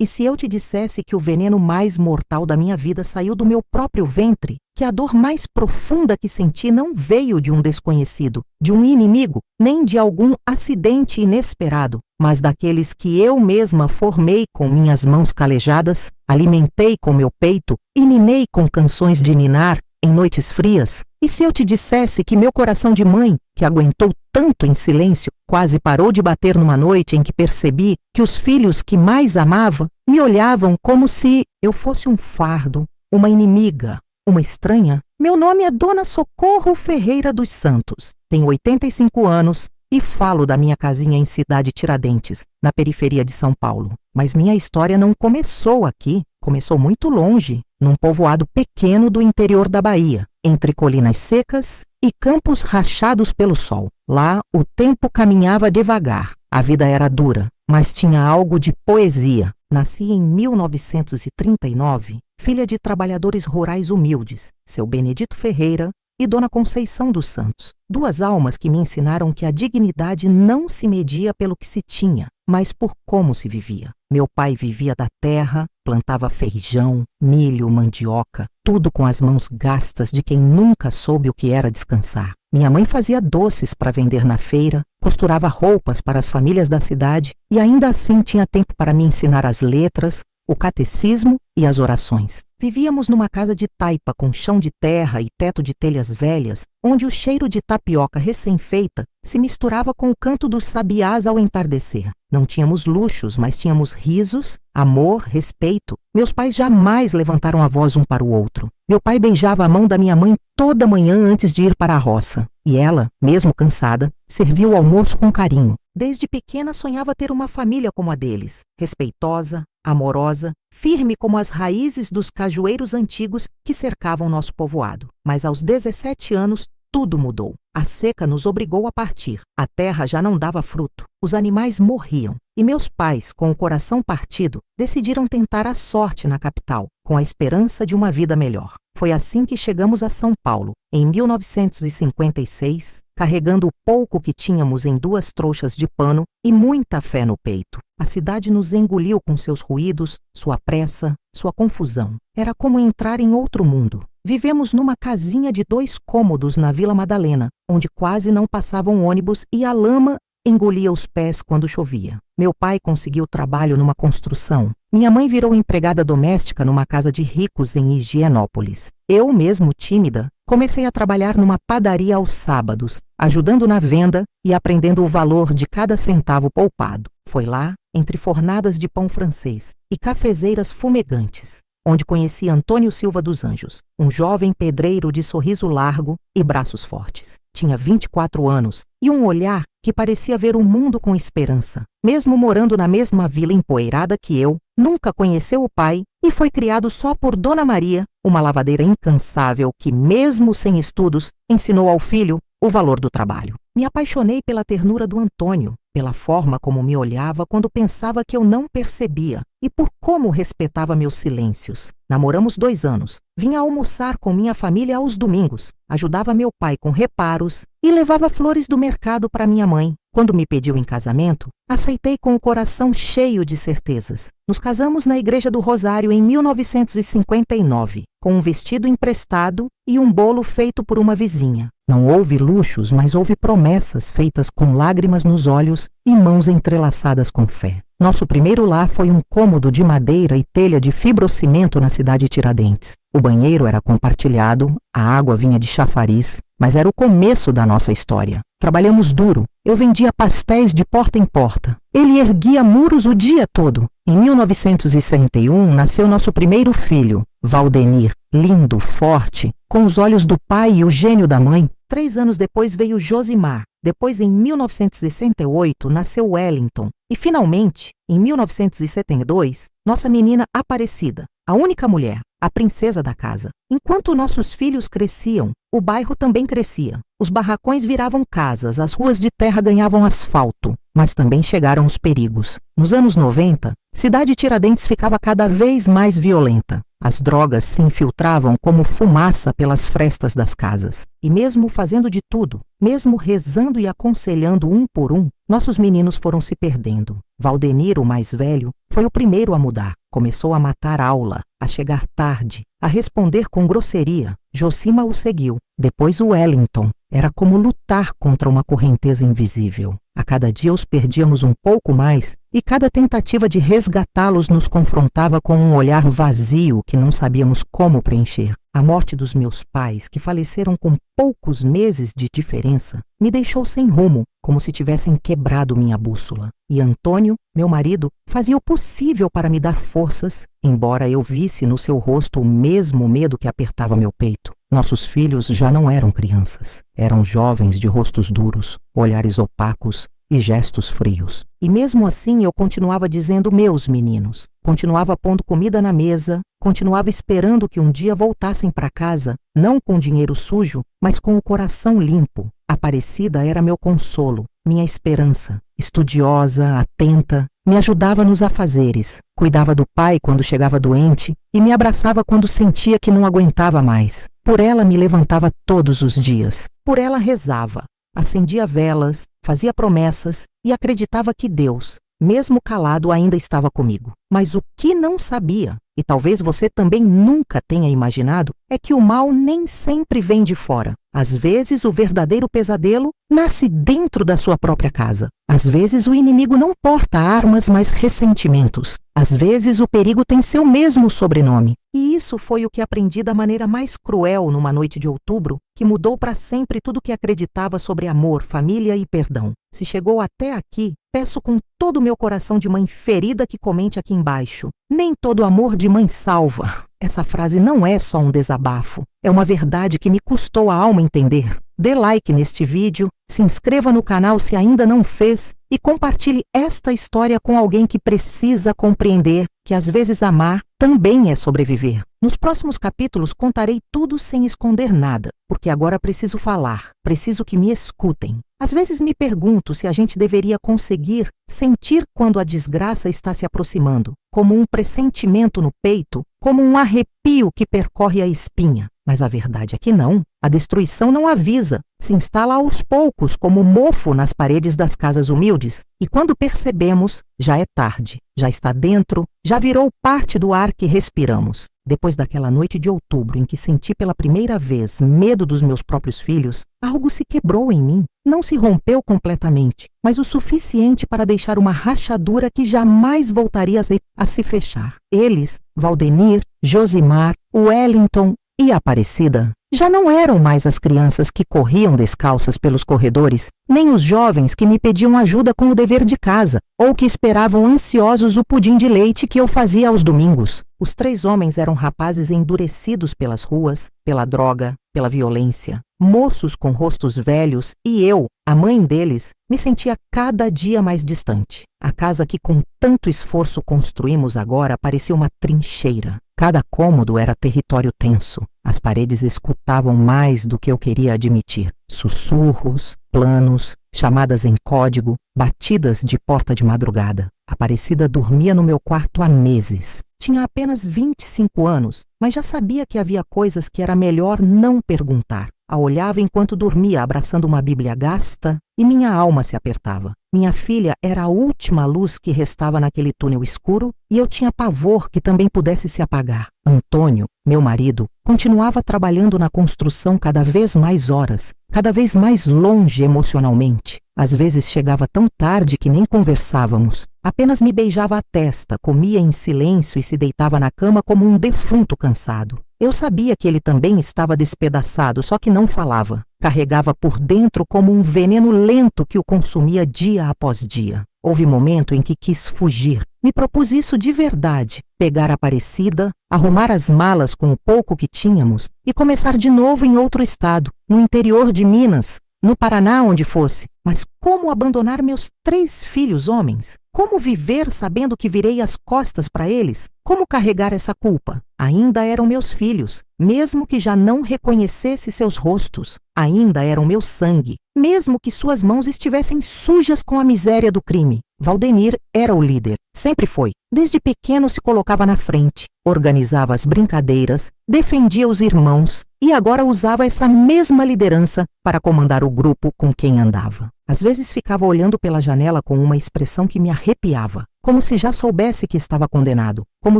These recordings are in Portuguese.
E se eu te dissesse que o veneno mais mortal da minha vida saiu do meu próprio ventre, que a dor mais profunda que senti não veio de um desconhecido, de um inimigo, nem de algum acidente inesperado, mas daqueles que eu mesma formei com minhas mãos calejadas, alimentei com meu peito e ninei com canções de ninar em noites frias? E se eu te dissesse que meu coração de mãe, que aguentou tanto em silêncio, quase parou de bater numa noite em que percebi que os filhos que mais amava me olhavam como se eu fosse um fardo, uma inimiga, uma estranha? Meu nome é Dona Socorro Ferreira dos Santos. Tenho 85 anos e falo da minha casinha em Cidade Tiradentes, na periferia de São Paulo. Mas minha história não começou aqui, começou muito longe, num povoado pequeno do interior da Bahia, entre colinas secas e campos rachados pelo sol. Lá, o tempo caminhava devagar. A vida era dura, mas tinha algo de poesia. Nasci em 1939, filha de trabalhadores rurais humildes, seu Benedito Ferreira e Dona Conceição dos Santos. Duas almas que me ensinaram que a dignidade não se media pelo que se tinha, mas por como se vivia. Meu pai vivia da terra, plantava feijão, milho, mandioca, tudo com as mãos gastas de quem nunca soube o que era descansar. Minha mãe fazia doces para vender na feira, costurava roupas para as famílias da cidade e ainda assim tinha tempo para me ensinar as letras, o catecismo e as orações. Vivíamos numa casa de taipa com chão de terra e teto de telhas velhas, onde o cheiro de tapioca recém-feita se misturava com o canto dos sabiás ao entardecer. Não tínhamos luxos, mas tínhamos risos, amor, respeito. Meus pais jamais levantaram a voz um para o outro. Meu pai beijava a mão da minha mãe toda manhã antes de ir para a roça. E ela, mesmo cansada, servia o almoço com carinho. Desde pequena sonhava ter uma família como a deles, respeitosa, amorosa, firme como as raízes dos cajueiros antigos que cercavam nosso povoado. Mas aos 17 anos, tudo mudou. A seca nos obrigou a partir. A terra já não dava fruto. Os animais morriam. E meus pais, com o coração partido, decidiram tentar a sorte na capital, com a esperança de uma vida melhor. Foi assim que chegamos a São Paulo, em 1956, carregando o pouco que tínhamos em 2 trouxas de pano e muita fé no peito. A cidade nos engoliu com seus ruídos, sua pressa, sua confusão. Era como entrar em outro mundo. Vivemos numa casinha de 2 cômodos na Vila Madalena, onde quase não passavam ônibus e a lama engolia os pés quando chovia. Meu pai conseguiu trabalho numa construção. Minha mãe virou empregada doméstica numa casa de ricos em Higienópolis. Eu, mesmo tímida, comecei a trabalhar numa padaria aos sábados, ajudando na venda e aprendendo o valor de cada centavo poupado. Foi lá, entre fornadas de pão francês e cafezeiras fumegantes, onde conheci Antônio Silva dos Anjos, um jovem pedreiro de sorriso largo e braços fortes. Tinha 24 anos e um olhar que parecia ver o mundo com esperança. Mesmo morando na mesma vila empoeirada que eu, nunca conheceu o pai e foi criado só por Dona Maria, uma lavadeira incansável que, mesmo sem estudos, ensinou ao filho o valor do trabalho. Me apaixonei pela ternura do Antônio, pela forma como me olhava quando pensava que eu não percebia e por como respeitava meus silêncios. Namoramos 2 anos. Vinha almoçar com minha família aos domingos, ajudava meu pai com reparos e levava flores do mercado para minha mãe. Quando me pediu em casamento, aceitei com o coração cheio de certezas. Nos casamos na Igreja do Rosário em 1959, com um vestido emprestado e um bolo feito por uma vizinha. Não houve luxos, mas houve promessas feitas com lágrimas nos olhos e mãos entrelaçadas com fé. Nosso primeiro lar foi um cômodo de madeira e telha de fibrocimento na cidade de Tiradentes. O banheiro era compartilhado, a água vinha de chafariz, mas era o começo da nossa história. Trabalhamos duro. Eu vendia pastéis de porta em porta. Ele erguia muros o dia todo. Em 1961, nasceu nosso primeiro filho, Valdenir, lindo, forte, com os olhos do pai e o gênio da mãe. 3 anos depois veio Josimar. Depois, em 1968, nasceu Wellington. E, finalmente, em 1972, nossa menina Aparecida, a única mulher, a princesa da casa. Enquanto nossos filhos cresciam, o bairro também crescia. Os barracões viravam casas, as ruas de terra ganhavam asfalto, mas também chegaram os perigos. Nos anos 90, Cidade Tiradentes ficava cada vez mais violenta. As drogas se infiltravam como fumaça pelas frestas das casas. E mesmo fazendo de tudo, mesmo rezando e aconselhando um por um, nossos meninos foram se perdendo. Valdenir, o mais velho, foi o primeiro a mudar. Começou a matar aula, a chegar tarde, a responder com grosseria. Josima o seguiu. Depois o Wellington. Era como lutar contra uma correnteza invisível. A cada dia os perdíamos um pouco mais e cada tentativa de resgatá-los nos confrontava com um olhar vazio que não sabíamos como preencher. A morte dos meus pais, que faleceram com poucos meses de diferença, me deixou sem rumo, como se tivessem quebrado minha bússola. E Antônio, meu marido, fazia o possível para me dar forças, embora eu visse no seu rosto o mesmo medo que apertava meu peito. Nossos filhos já não eram crianças. Eram jovens de rostos duros, olhares opacos e gestos frios. E mesmo assim eu continuava dizendo meus meninos. Continuava pondo comida na mesa, continuava esperando que um dia voltassem para casa, não com dinheiro sujo, mas com o coração limpo. Aparecida era meu consolo, minha esperança. Estudiosa, atenta, me ajudava nos afazeres. Cuidava do pai quando chegava doente e me abraçava quando sentia que não aguentava mais. Por ela me levantava todos os dias. Por ela rezava. Acendia velas, fazia promessas e acreditava que Deus, mesmo calado, ainda estava comigo. Mas o que não sabia, e talvez você também nunca tenha imaginado, é que o mal nem sempre vem de fora. Às vezes o verdadeiro pesadelo nasce dentro da sua própria casa. Às vezes o inimigo não porta armas, mas ressentimentos. Às vezes o perigo tem seu mesmo sobrenome. E isso foi o que aprendi da maneira mais cruel numa noite de outubro, que mudou para sempre tudo o que acreditava sobre amor, família e perdão. Se chegou até aqui, peço com todo o meu coração de mãe ferida que comente aqui embaixo. Nem todo amor de mãe salva. Essa frase não é só um desabafo. É uma verdade que me custou a alma entender. Dê like neste vídeo, se inscreva no canal se ainda não fez e compartilhe esta história com alguém que precisa compreender que às vezes amar também é sobreviver. Nos próximos capítulos contarei tudo sem esconder nada, porque agora preciso falar, preciso que me escutem. Às vezes me pergunto se a gente deveria conseguir sentir quando a desgraça está se aproximando, como um pressentimento no peito, como um arrepio que percorre a espinha. Mas a verdade é que não. A destruição não avisa, se instala aos poucos como mofo nas paredes das casas humildes. E quando percebemos, já é tarde, já está dentro, já virou parte do ar que respiramos. Depois daquela noite de outubro em que senti pela primeira vez medo dos meus próprios filhos, algo se quebrou em mim. Não se rompeu completamente, mas o suficiente para deixar uma rachadura que jamais voltaria a se fechar. Eles, Valdenir, Josimar, Wellington e Aparecida, já não eram mais as crianças que corriam descalças pelos corredores, nem os jovens que me pediam ajuda com o dever de casa, ou que esperavam ansiosos o pudim de leite que eu fazia aos domingos. Os 3 homens eram rapazes endurecidos pelas ruas, pela droga, pela violência. Moços com rostos velhos e eu, a mãe deles, me sentia cada dia mais distante. A casa que com tanto esforço construímos agora parecia uma trincheira. Cada cômodo era território tenso. As paredes escutavam mais do que eu queria admitir. Sussurros, planos, chamadas em código, batidas de porta de madrugada. Aparecida dormia no meu quarto há meses. Tinha apenas 25 anos, mas já sabia que havia coisas que era melhor não perguntar. A olhava enquanto dormia, abraçando uma Bíblia gasta, e minha alma se apertava. Minha filha era a última luz que restava naquele túnel escuro e eu tinha pavor que também pudesse se apagar. Antônio, meu marido, continuava trabalhando na construção cada vez mais horas, cada vez mais longe emocionalmente. Às vezes chegava tão tarde que nem conversávamos. Apenas me beijava a testa, comia em silêncio e se deitava na cama como um defunto cansado. Eu sabia que ele também estava despedaçado, só que não falava. Carregava por dentro como um veneno lento que o consumia dia após dia. Houve momento em que quis fugir. Me propus isso de verdade. Pegar a Aparecida, arrumar as malas com o pouco que tínhamos e começar de novo em outro estado, no interior de Minas, no Paraná, onde fosse. Mas como abandonar meus 3 filhos homens? Como viver sabendo que virei as costas para eles? Como carregar essa culpa? Ainda eram meus filhos, mesmo que já não reconhecesse seus rostos. Ainda eram meu sangue, mesmo que suas mãos estivessem sujas com a miséria do crime. Valdenir era o líder, sempre foi. Desde pequeno se colocava na frente, organizava as brincadeiras, defendia os irmãos e agora usava essa mesma liderança para comandar o grupo com quem andava. Às vezes ficava olhando pela janela com uma expressão que me arrepiava, como se já soubesse que estava condenado, como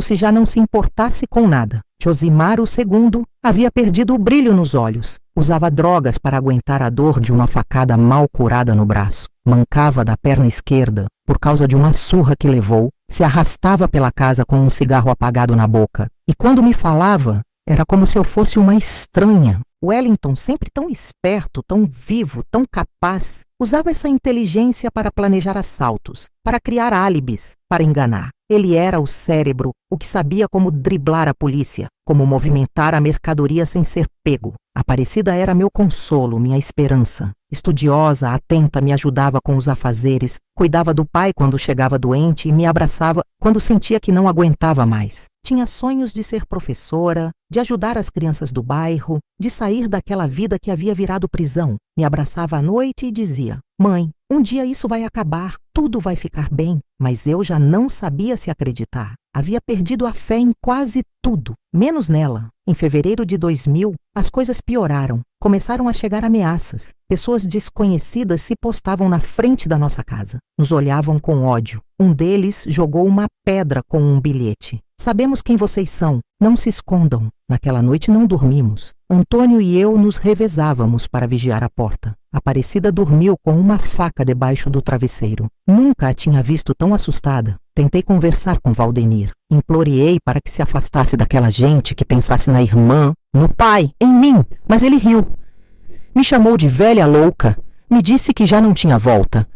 se já não se importasse com nada. Josimar II havia perdido o brilho nos olhos, usava drogas para aguentar a dor de uma facada mal curada no braço, mancava da perna esquerda por causa de uma surra que levou, se arrastava pela casa com um cigarro apagado na boca, e quando me falava, era como se eu fosse uma estranha. Wellington, sempre tão esperto, tão vivo, tão capaz, usava essa inteligência para planejar assaltos, para criar álibis, para enganar. Ele era o cérebro, o que sabia como driblar a polícia, como movimentar a mercadoria sem ser pego. Aparecida era meu consolo, minha esperança. Estudiosa, atenta, me ajudava com os afazeres, cuidava do pai quando chegava doente e me abraçava quando sentia que não aguentava mais. Tinha sonhos de ser professora, de ajudar as crianças do bairro, de sair daquela vida que havia virado prisão. Me abraçava à noite e dizia: "Mãe, um dia isso vai acabar, tudo vai ficar bem." Mas eu já não sabia se acreditar. Havia perdido a fé em quase tudo, menos nela. Em fevereiro de 2000, as coisas pioraram. Começaram a chegar ameaças. Pessoas desconhecidas se postavam na frente da nossa casa. Nos olhavam com ódio. Um deles jogou uma pedra com um bilhete: "Sabemos quem vocês são. Não se escondam." Naquela noite não dormimos. Antônio e eu nos revezávamos para vigiar a porta. Aparecida dormiu com uma faca debaixo do travesseiro. Nunca a tinha visto tão assustada. Tentei conversar com Valdenir. Imploreei para que se afastasse daquela gente, que pensasse na irmã, no pai, em mim, mas ele riu. Me chamou de velha louca. Me disse que já não tinha volta.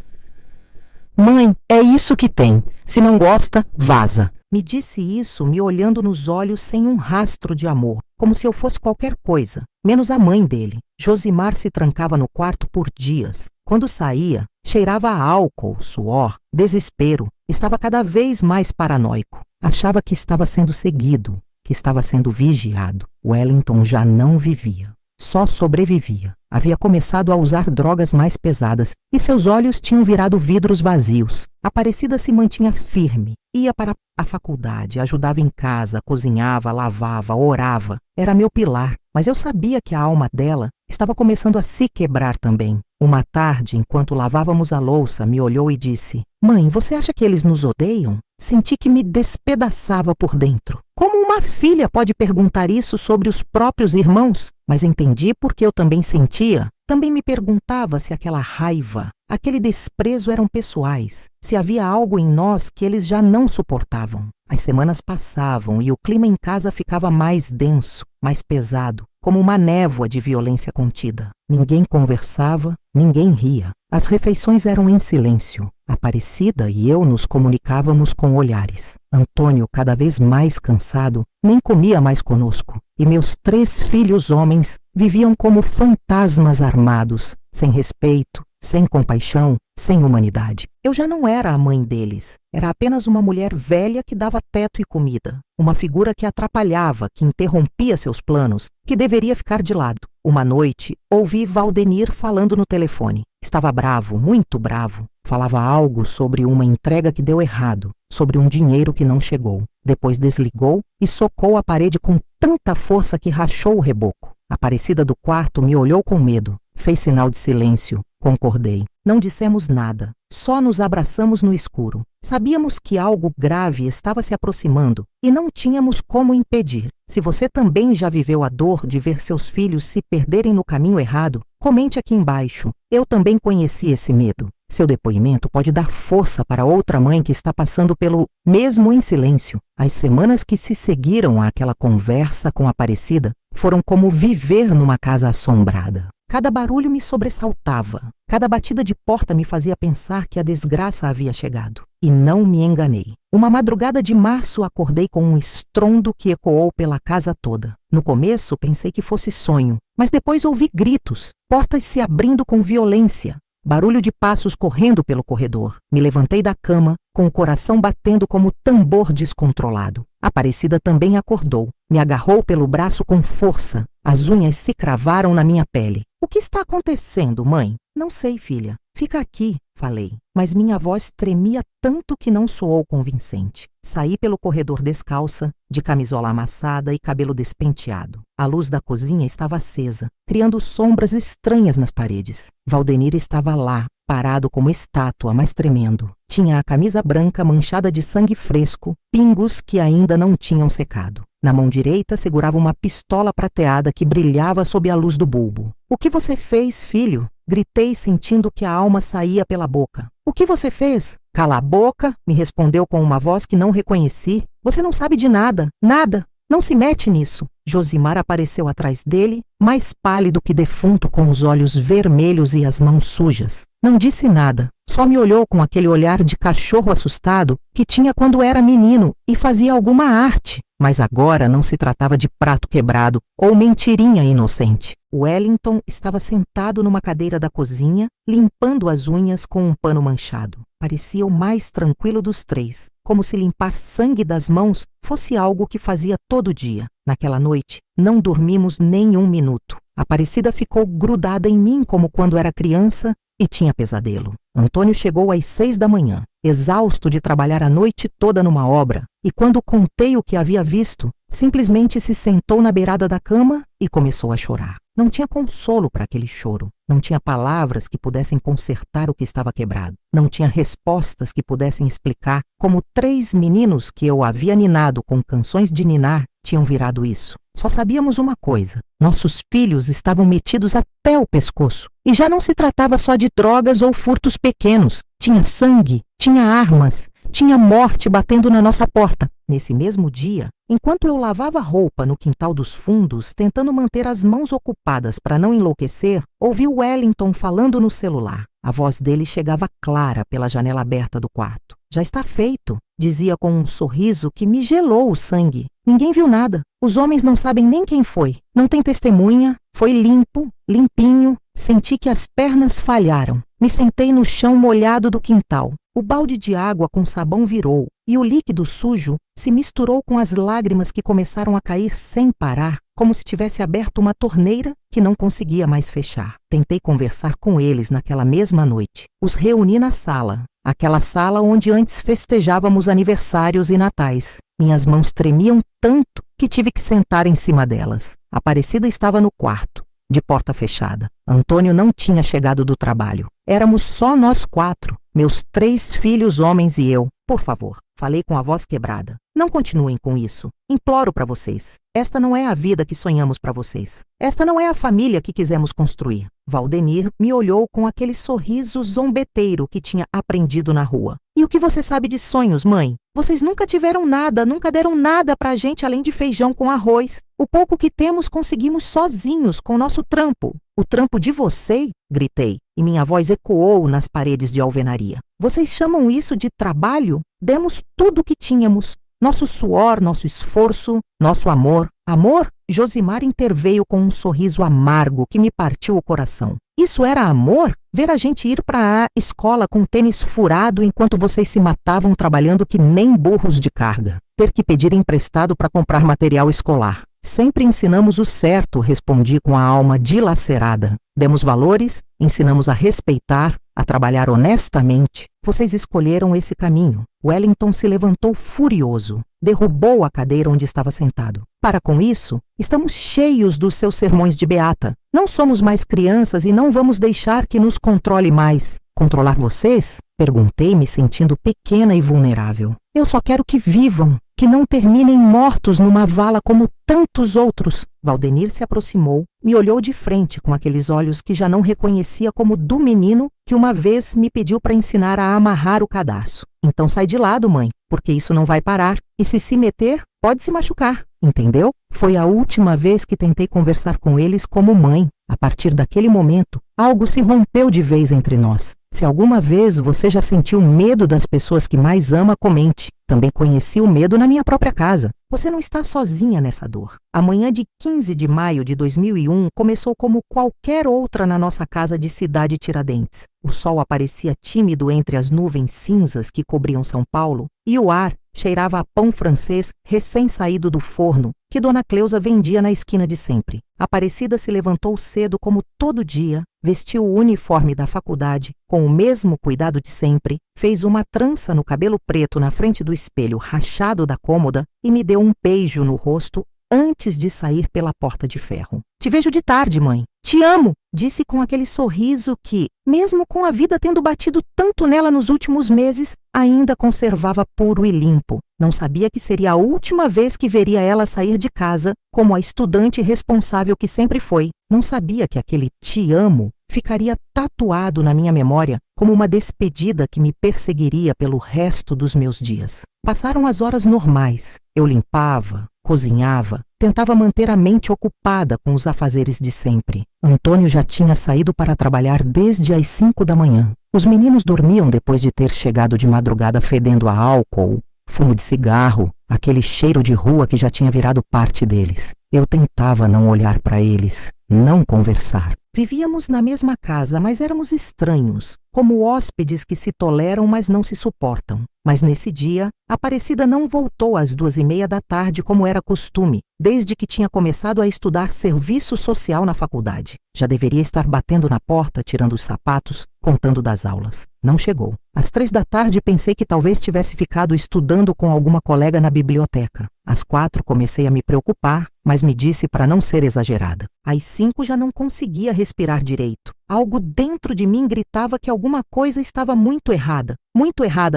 "Mãe, é isso que tem. Se não gosta, vaza." Me disse isso me olhando nos olhos sem um rastro de amor, como se eu fosse qualquer coisa, menos a mãe dele. Josimar se trancava no quarto por dias. Quando saía, cheirava a álcool, suor, desespero. Estava cada vez mais paranoico. Achava que estava sendo seguido, que estava sendo vigiado. Wellington já não vivia, só sobrevivia. Havia começado a usar drogas mais pesadas e seus olhos tinham virado vidros vazios. Aparecida se mantinha firme. Ia para a faculdade, ajudava em casa, cozinhava, lavava, orava. Era meu pilar, mas eu sabia que a alma dela estava começando a se quebrar também. Uma tarde, enquanto lavávamos a louça, me olhou e disse: "Mãe, você acha que eles nos odeiam?" Senti que me despedaçava por dentro. Como uma filha pode perguntar isso sobre os próprios irmãos? Mas entendi porque eu também sentia. Também me perguntava se aquela raiva, aquele desprezo eram pessoais, se havia algo em nós que eles já não suportavam. As semanas passavam e o clima em casa ficava mais denso, mais pesado, como uma névoa de violência contida. Ninguém conversava, ninguém ria. As refeições eram em silêncio. Aparecida e eu nos comunicávamos com olhares. Antônio, cada vez mais cansado, nem comia mais conosco. E meus 3 filhos homens viviam como fantasmas armados, sem respeito, sem compaixão, sem humanidade. Eu já não era a mãe deles. Era apenas uma mulher velha que dava teto e comida. Uma figura que atrapalhava, que interrompia seus planos, que deveria ficar de lado. Uma noite, ouvi Valdenir falando no telefone. Estava bravo, muito bravo. Falava algo sobre uma entrega que deu errado, sobre um dinheiro que não chegou. Depois desligou e socou a parede com tanta força que rachou o reboco. Aparecida do quarto me olhou com medo. Fez sinal de silêncio. Concordei. Não dissemos nada. Só nos abraçamos no escuro. Sabíamos que algo grave estava se aproximando e não tínhamos como impedir. Se você também já viveu a dor de ver seus filhos se perderem no caminho errado, comente aqui embaixo. Eu também conheci esse medo. Seu depoimento pode dar força para outra mãe que está passando pelo mesmo em silêncio. As semanas que se seguiram àquela conversa com Aparecida foram como viver numa casa assombrada. Cada barulho me sobressaltava. Cada batida de porta me fazia pensar que a desgraça havia chegado. E não me enganei. Uma madrugada de março acordei com um estrondo que ecoou pela casa toda. No começo pensei que fosse sonho, mas depois ouvi gritos, portas se abrindo com violência, barulho de passos correndo pelo corredor. Me levantei da cama, com o coração batendo como tambor descontrolado. Aparecida também acordou. Me agarrou pelo braço com força. As unhas se cravaram na minha pele. "O que está acontecendo, mãe?" "Não sei, filha." Fica aqui, falei, mas minha voz tremia tanto que não soou convincente. Saí pelo corredor descalça, de camisola amassada e cabelo despenteado. A luz da cozinha estava acesa, criando sombras estranhas nas paredes. Valdenir estava lá, parado como estátua, mas tremendo. Tinha a camisa branca manchada de sangue fresco, pingos que ainda não tinham secado. Na mão direita segurava uma pistola prateada que brilhava sob a luz do bulbo. "O que você fez, filho?" Gritei, sentindo que a alma saía pela boca. "O que você fez?" "Cala a boca", me respondeu com uma voz que não reconheci. "Você não sabe de nada, nada. Não se mete nisso." Josimar apareceu atrás dele, mais pálido que defunto, com os olhos vermelhos e as mãos sujas. Não disse nada, só me olhou com aquele olhar de cachorro assustado que tinha quando era menino e fazia alguma arte. Mas agora não se tratava de prato quebrado ou mentirinha inocente. Wellington estava sentado numa cadeira da cozinha, limpando as unhas com um pano manchado. Parecia o mais tranquilo dos três, como se limpar sangue das mãos fosse algo que fazia todo dia. Naquela noite, não dormimos nem um minuto. Aparecida ficou grudada em mim como quando era criança e tinha pesadelo. Antônio chegou às 6 da manhã, exausto de trabalhar a noite toda numa obra, e quando contei o que havia visto, simplesmente se sentou na beirada da cama e começou a chorar. Não tinha consolo para aquele choro. Não tinha palavras que pudessem consertar o que estava quebrado. Não tinha respostas que pudessem explicar como 3 meninos que eu havia ninado com canções de ninar tinham virado isso. Só sabíamos uma coisa: nossos filhos estavam metidos até o pescoço. E já não se tratava só de drogas ou furtos pequenos. Tinha sangue, tinha armas, tinha morte batendo na nossa porta. Nesse mesmo dia, enquanto eu lavava roupa no quintal dos fundos, tentando manter as mãos ocupadas para não enlouquecer, ouvi o Wellington falando no celular. A voz dele chegava clara pela janela aberta do quarto. "Já está feito", dizia com um sorriso que me gelou o sangue. "Ninguém viu nada. Os homens não sabem nem quem foi. Não tem testemunha. Foi limpo, limpinho. Senti que as pernas falharam. Me sentei no chão molhado do quintal. O balde de água com sabão virou, e o líquido sujo se misturou com as lágrimas que começaram a cair sem parar, como se tivesse aberto uma torneira que não conseguia mais fechar. Tentei conversar com eles naquela mesma noite. Os reuni na sala, aquela sala onde antes festejávamos aniversários e natais. Minhas mãos tremiam tanto que tive que sentar em cima delas. Aparecida estava no quarto, de porta fechada. Antônio não tinha chegado do trabalho. Éramos só nós 4, meus 3 filhos homens e eu. "Por favor", falei com a voz quebrada, "não continuem com isso. Imploro para vocês. Esta não é a vida que sonhamos para vocês. Esta não é a família que quisemos construir." Valdenir me olhou com aquele sorriso zombeteiro que tinha aprendido na rua. "E o que você sabe de sonhos, mãe? Vocês nunca tiveram nada, nunca deram nada pra gente além de feijão com arroz. O pouco que temos conseguimos sozinhos, com nosso trampo." "O trampo de você?" gritei, e minha voz ecoou nas paredes de alvenaria. "Vocês chamam isso de trabalho? Demos tudo o que tínhamos. Nosso suor, nosso esforço, nosso amor." "Amor?" Josimar interveio com um sorriso amargo que me partiu o coração. "Isso era amor? Ver a gente ir para a escola com tênis furado enquanto vocês se matavam trabalhando que nem burros de carga. Ter que pedir emprestado para comprar material escolar. Sempre ensinamos o certo", respondi com a alma dilacerada. "Demos valores, ensinamos a respeitar, a trabalhar honestamente. Vocês escolheram esse caminho." Wellington se levantou furioso. Derrubou a cadeira onde estava sentado. "Para com isso, estamos cheios dos seus sermões de beata. Não somos mais crianças e não vamos deixar que nos controle mais." "Controlar vocês?" perguntei, me sentindo pequena e vulnerável. "Eu só quero que vivam, que não terminem mortos numa vala como tantos outros." Valdenir se aproximou, me olhou de frente com aqueles olhos que já não reconhecia como do menino que uma vez me pediu para ensinar a amarrar o cadarço. "Então sai de lado, mãe, porque isso não vai parar, e se meter, pode se machucar, entendeu?" Foi a última vez que tentei conversar com eles como mãe. A partir daquele momento, algo se rompeu de vez entre nós. Se alguma vez você já sentiu medo das pessoas que mais ama, comente. Também conheci o medo na minha própria casa. Você não está sozinha nessa dor. A manhã de 15 de maio de 2001 começou como qualquer outra na nossa casa de Cidade Tiradentes. O sol aparecia tímido entre as nuvens cinzas que cobriam São Paulo e o ar, cheirava a pão francês recém-saído do forno que Dona Cleusa vendia na esquina de sempre. Aparecida se levantou cedo como todo dia, vestiu o uniforme da faculdade com o mesmo cuidado de sempre, fez uma trança no cabelo preto na frente do espelho rachado da cômoda e me deu um beijo no rosto antes de sair pela porta de ferro. Te vejo de tarde, mãe. Te amo, disse com aquele sorriso que, mesmo com a vida tendo batido tanto nela nos últimos meses, ainda conservava puro e limpo. Não sabia que seria a última vez que veria ela sair de casa como a estudante responsável que sempre foi. Não sabia que aquele te amo ficaria tatuado na minha memória como uma despedida que me perseguiria pelo resto dos meus dias. Passaram as horas normais. Eu limpava, cozinhava, tentava manter a mente ocupada com os afazeres de sempre. Antônio já tinha saído para trabalhar desde as 5 da manhã. Os meninos dormiam depois de ter chegado de madrugada fedendo a álcool, fumo de cigarro, aquele cheiro de rua que já tinha virado parte deles. Eu tentava não olhar para eles, não conversar. Vivíamos na mesma casa, mas éramos estranhos, como hóspedes que se toleram, mas não se suportam. Mas nesse dia, Aparecida não voltou às 2:30 da tarde como era costume, desde que tinha começado a estudar serviço social na faculdade. Já deveria estar batendo na porta, tirando os sapatos, contando das aulas. Não chegou. Às 3 da tarde pensei que talvez tivesse ficado estudando com alguma colega na biblioteca. Às 4 comecei a me preocupar, mas me disse para não ser exagerada. Às 5 já não conseguia respirar direito. Algo dentro de mim gritava que alguma coisa estava muito errada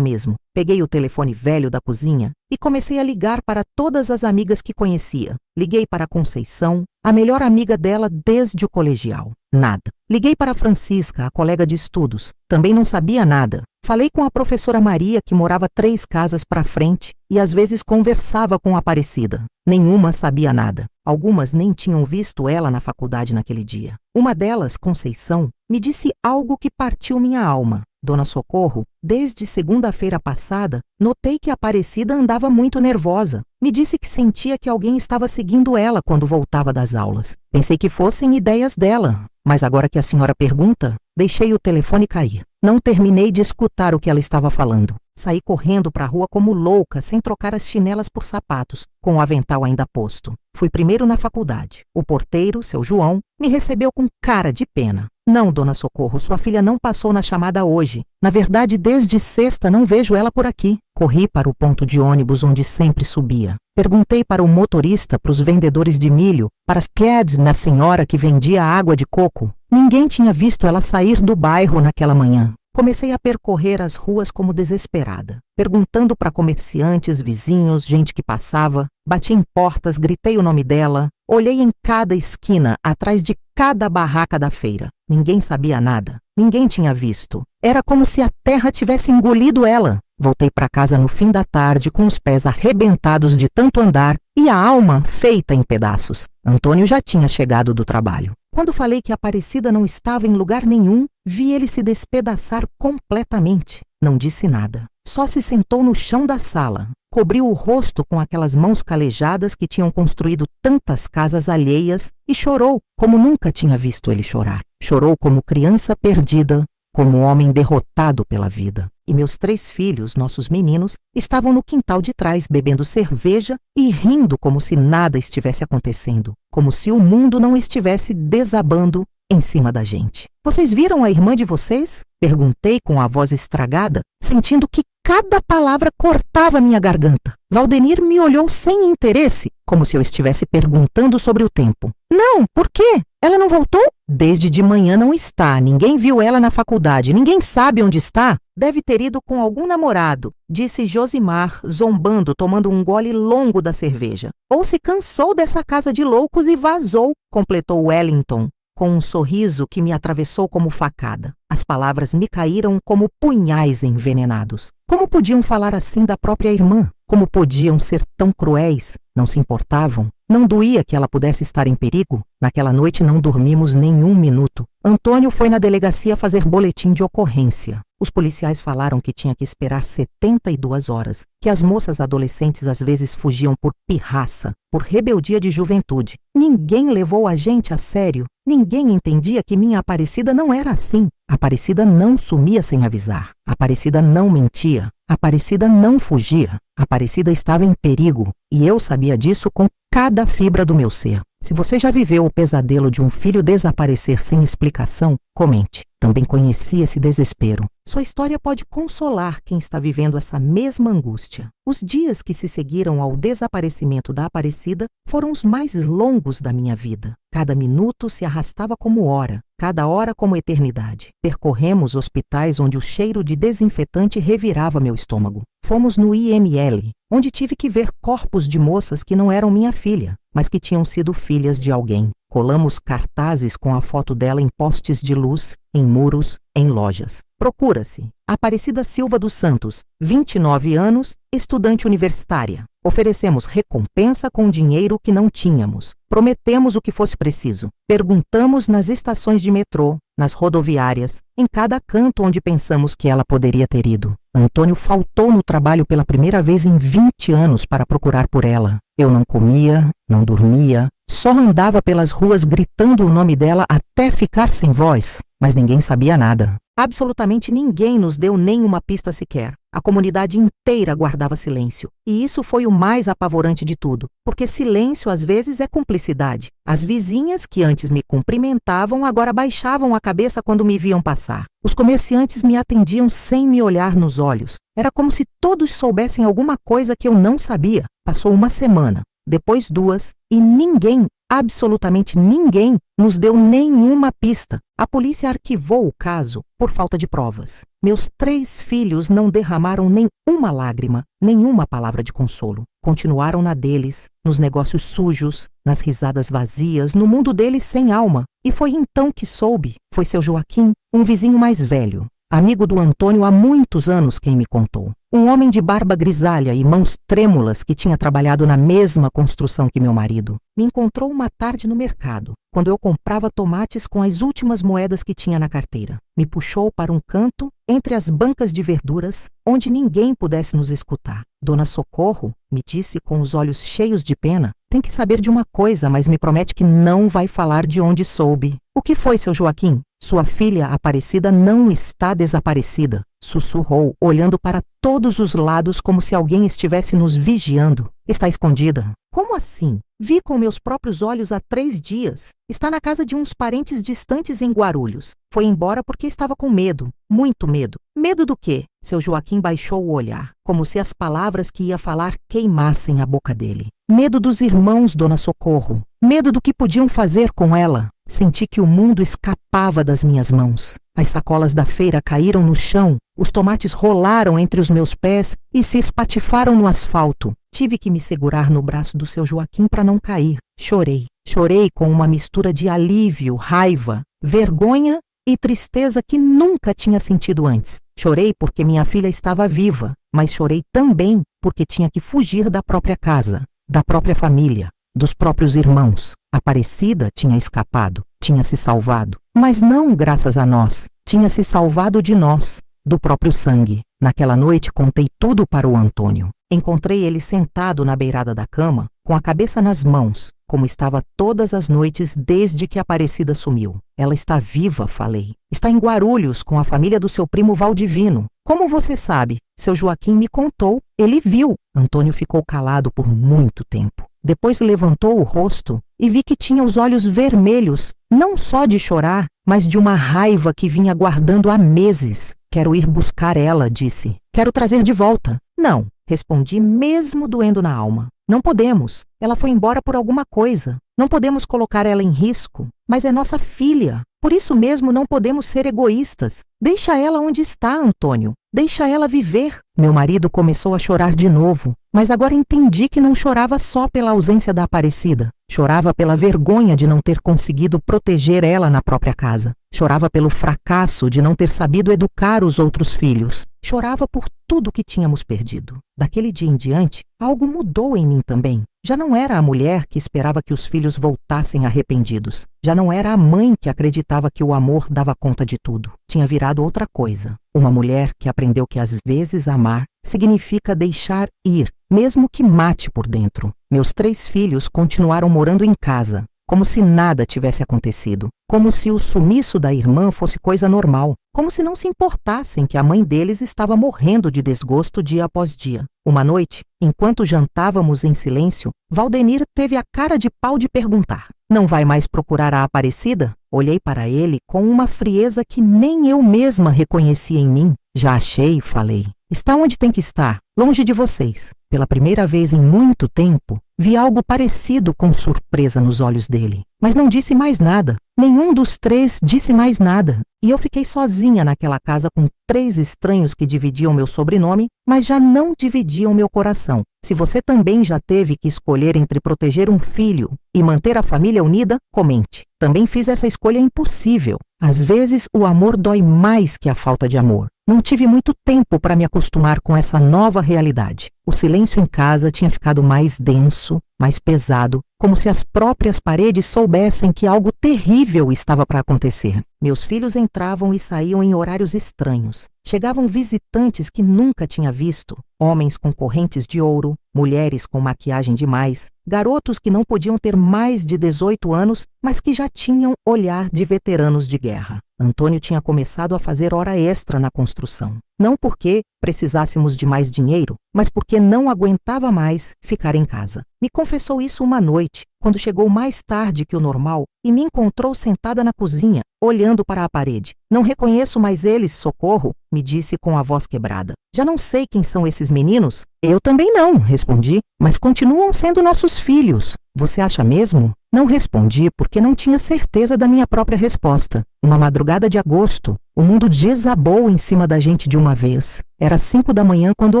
mesmo. Peguei o telefone velho da cozinha e comecei a ligar para todas as amigas que conhecia. Liguei para Conceição, a melhor amiga dela desde o colegial. Nada. Liguei para Francisca, a colega de estudos. Também não sabia nada. Falei com a professora Maria, que morava 3 casas para frente, e às vezes conversava com Aparecida. Nenhuma sabia nada. Algumas nem tinham visto ela na faculdade naquele dia. Uma delas, Conceição, me disse algo que partiu minha alma. Dona Socorro, desde segunda-feira passada, notei que Aparecida andava muito nervosa. Me disse que sentia que alguém estava seguindo ela quando voltava das aulas. Pensei que fossem ideias dela, mas agora que a senhora pergunta, deixei o telefone cair. Não terminei de escutar o que ela estava falando. Saí correndo para a rua como louca, sem trocar as chinelas por sapatos, com o avental ainda posto. Fui primeiro na faculdade. O porteiro, seu João, me recebeu com cara de pena. Não, Dona Socorro, sua filha não passou na chamada hoje. Na verdade, desde sexta não vejo ela por aqui. Corri para o ponto de ônibus onde sempre subia. Perguntei para o motorista, para os vendedores de milho, para as kids na senhora que vendia água de coco. Ninguém tinha visto ela sair do bairro naquela manhã. Comecei a percorrer as ruas como desesperada, perguntando para comerciantes, vizinhos, gente que passava. Bati em portas, gritei o nome dela, olhei em cada esquina, atrás de cada barraca da feira. Ninguém sabia nada, ninguém tinha visto. Era como se a terra tivesse engolido ela. Voltei para casa no fim da tarde com os pés arrebentados de tanto andar e a alma feita em pedaços. Antônio já tinha chegado do trabalho. Quando falei que Aparecida não estava em lugar nenhum, vi ele se despedaçar completamente. Não disse nada. Só se sentou no chão da sala. Cobriu o rosto com aquelas mãos calejadas que tinham construído tantas casas alheias e chorou como nunca tinha visto ele chorar. Chorou como criança perdida, como homem derrotado pela vida. E meus 3 filhos, nossos meninos, estavam no quintal de trás bebendo cerveja e rindo como se nada estivesse acontecendo, como se o mundo não estivesse desabando em cima da gente. Vocês viram a irmã de vocês? Perguntei com a voz estragada, sentindo que cada palavra cortava minha garganta. Valdenir me olhou sem interesse, como se eu estivesse perguntando sobre o tempo. Não, por quê? Ela não voltou? Desde de manhã não está. Ninguém viu ela na faculdade. Ninguém sabe onde está. Deve ter ido com algum namorado, disse Josimar, zombando, tomando um gole longo da cerveja. Ou se cansou dessa casa de loucos e vazou, completou Wellington, com um sorriso que me atravessou como facada. As palavras me caíram como punhais envenenados. Como podiam falar assim da própria irmã? Como podiam ser tão cruéis? Não se importavam? Não doía que ela pudesse estar em perigo? Naquela noite não dormimos nem um minuto. Antônio foi na delegacia fazer boletim de ocorrência. Os policiais falaram que tinha que esperar 72 horas, que as moças adolescentes às vezes fugiam por pirraça, por rebeldia de juventude. Ninguém levou a gente a sério. Ninguém entendia que minha Aparecida não era assim. Aparecida não sumia sem avisar. Aparecida não mentia. Aparecida não fugia. Aparecida estava em perigo, e eu sabia disso com cada fibra do meu ser. Se você já viveu o pesadelo de um filho desaparecer sem explicação, comente. Também conheci esse desespero. Sua história pode consolar quem está vivendo essa mesma angústia. Os dias que se seguiram ao desaparecimento da Aparecida foram os mais longos da minha vida. Cada minuto se arrastava como hora, cada hora como eternidade. Percorremos hospitais onde o cheiro de desinfetante revirava meu estômago. Fomos no IML, onde tive que ver corpos de moças que não eram minha filha, mas que tinham sido filhas de alguém. Colamos cartazes com a foto dela em postes de luz, em muros, em lojas. Procura-se Aparecida Silva dos Santos, 29 anos, estudante universitária. Oferecemos recompensa com dinheiro que não tínhamos. Prometemos o que fosse preciso. Perguntamos nas estações de metrô, nas rodoviárias, em cada canto onde pensamos que ela poderia ter ido. Antônio faltou no trabalho pela primeira vez em 20 anos para procurar por ela. Eu não comia, não dormia, só andava pelas ruas gritando o nome dela até ficar sem voz, mas ninguém sabia nada. Absolutamente ninguém nos deu nenhuma pista sequer. A comunidade inteira guardava silêncio. E isso foi o mais apavorante de tudo, porque silêncio às vezes é cumplicidade. As vizinhas que antes me cumprimentavam agora baixavam a cabeça quando me viam passar. Os comerciantes me atendiam sem me olhar nos olhos. Era como se todos soubessem alguma coisa que eu não sabia. Passou uma semana, depois 2, e ninguém, absolutamente ninguém, nos deu nenhuma pista. A polícia arquivou o caso por falta de provas. Meus 3 filhos não derramaram nem uma lágrima, nenhuma palavra de consolo. Continuaram na deles, nos negócios sujos, nas risadas vazias, no mundo deles sem alma. E foi então que soube. Foi seu Joaquim, um vizinho mais velho, amigo do Antônio há muitos anos, quem me contou. Um homem de barba grisalha e mãos trêmulas que tinha trabalhado na mesma construção que meu marido. Me encontrou uma tarde no mercado, quando eu comprava tomates com as últimas moedas que tinha na carteira. Me puxou para um canto, entre as bancas de verduras, onde ninguém pudesse nos escutar. Dona Socorro, me disse com os olhos cheios de pena, tem que saber de uma coisa, mas me promete que não vai falar de onde soube. O que foi, seu Joaquim? Sua filha Aparecida não está desaparecida, sussurrou, olhando para todos os lados como se alguém estivesse nos vigiando. Está escondida. Como assim? Vi com meus próprios olhos há 3 dias. Está na casa de uns parentes distantes em Guarulhos. Foi embora porque estava com medo, muito medo. Medo do quê? Seu Joaquim baixou o olhar, como se as palavras que ia falar queimassem a boca dele. Medo dos irmãos, Dona Socorro. Medo do que podiam fazer com ela. Senti que o mundo escapava das minhas mãos. As sacolas da feira caíram no chão, os tomates rolaram entre os meus pés e se espatifaram no asfalto. Tive que me segurar no braço do seu Joaquim para não cair. Chorei. Chorei com uma mistura de alívio, raiva, vergonha e tristeza que nunca tinha sentido antes. Chorei porque minha filha estava viva, mas chorei também porque tinha que fugir da própria casa, da própria família, dos próprios irmãos. Aparecida tinha escapado, tinha se salvado, mas não graças a nós. Tinha se salvado de nós, do próprio sangue. Naquela noite contei tudo para o Antônio. Encontrei ele sentado na beirada da cama, com a cabeça nas mãos, como estava todas as noites desde que Aparecida sumiu. Ela está viva, falei. Está em Guarulhos com a família do seu primo Valdivino. Como você sabe? Seu Joaquim me contou. Ele viu. Antônio ficou calado por muito tempo. Depois levantou o rosto e vi que tinha os olhos vermelhos, não só de chorar, mas de uma raiva que vinha guardando há meses. Quero ir buscar ela, disse. Quero trazer de volta. Não, respondi mesmo doendo na alma. Não podemos. Ela foi embora por alguma coisa. Não podemos colocar ela em risco. Mas é nossa filha. Por isso mesmo não podemos ser egoístas. Deixa ela onde está, Antônio. Deixa ela viver. Meu marido começou a chorar de novo, mas agora entendi que não chorava só pela ausência da Aparecida. Chorava pela vergonha de não ter conseguido proteger ela na própria casa. Chorava pelo fracasso de não ter sabido educar os outros filhos. Chorava por tudo que tínhamos perdido. Daquele dia em diante, algo mudou em mim também. Já não era a mulher que esperava que os filhos voltassem arrependidos. Já não era a mãe que acreditava que o amor dava conta de tudo. Tinha virado outra coisa. Uma mulher que aprendeu que às vezes amar significa deixar ir, mesmo que mate por dentro. Meus 3 filhos continuaram morando em casa. como se nada tivesse acontecido, como se o sumiço da irmã fosse coisa normal, como se não se importassem que a mãe deles estava morrendo de desgosto dia após dia. Uma noite, enquanto jantávamos em silêncio, Valdenir teve a cara de pau de perguntar: "Não vai mais procurar a Aparecida?" Olhei para ele com uma frieza que nem eu mesma reconhecia em mim. "Já achei", falei. "Está onde tem que estar, longe de vocês." Pela primeira vez em muito tempo, vi algo parecido com surpresa nos olhos dele, mas não disse mais nada. Nenhum dos três disse mais nada, e eu fiquei sozinha naquela casa com 3 estranhos que dividiam meu sobrenome, mas já não dividiam meu coração. Se você também já teve que escolher entre proteger um filho e manter a família unida, comente. Também fiz essa escolha impossível. Às vezes, o amor dói mais que a falta de amor. Não tive muito tempo para me acostumar com essa nova realidade. O silêncio em casa tinha ficado mais denso, mais pesado, como se as próprias paredes soubessem que algo terrível estava para acontecer. Meus filhos entravam e saíam em horários estranhos. Chegavam visitantes que nunca tinha visto, homens com correntes de ouro, mulheres com maquiagem demais, garotos que não podiam ter mais de 18 anos, mas que já tinham olhar de veteranos de guerra. Antônio tinha começado a fazer hora extra na construção. Não porque precisássemos de mais dinheiro, mas porque não aguentava mais ficar em casa. Me confessou isso uma noite, quando chegou mais tarde que o normal e me encontrou sentada na cozinha, olhando para a parede. "Não reconheço mais eles, socorro", me disse com a voz quebrada. "Já não sei quem são esses meninos?" "Eu também não", respondi, "mas continuam sendo nossos filhos." "Você acha mesmo?" Não respondi porque não tinha certeza da minha própria resposta. Uma madrugada de agosto, o mundo desabou em cima da gente de uma vez. Era 5 da manhã quando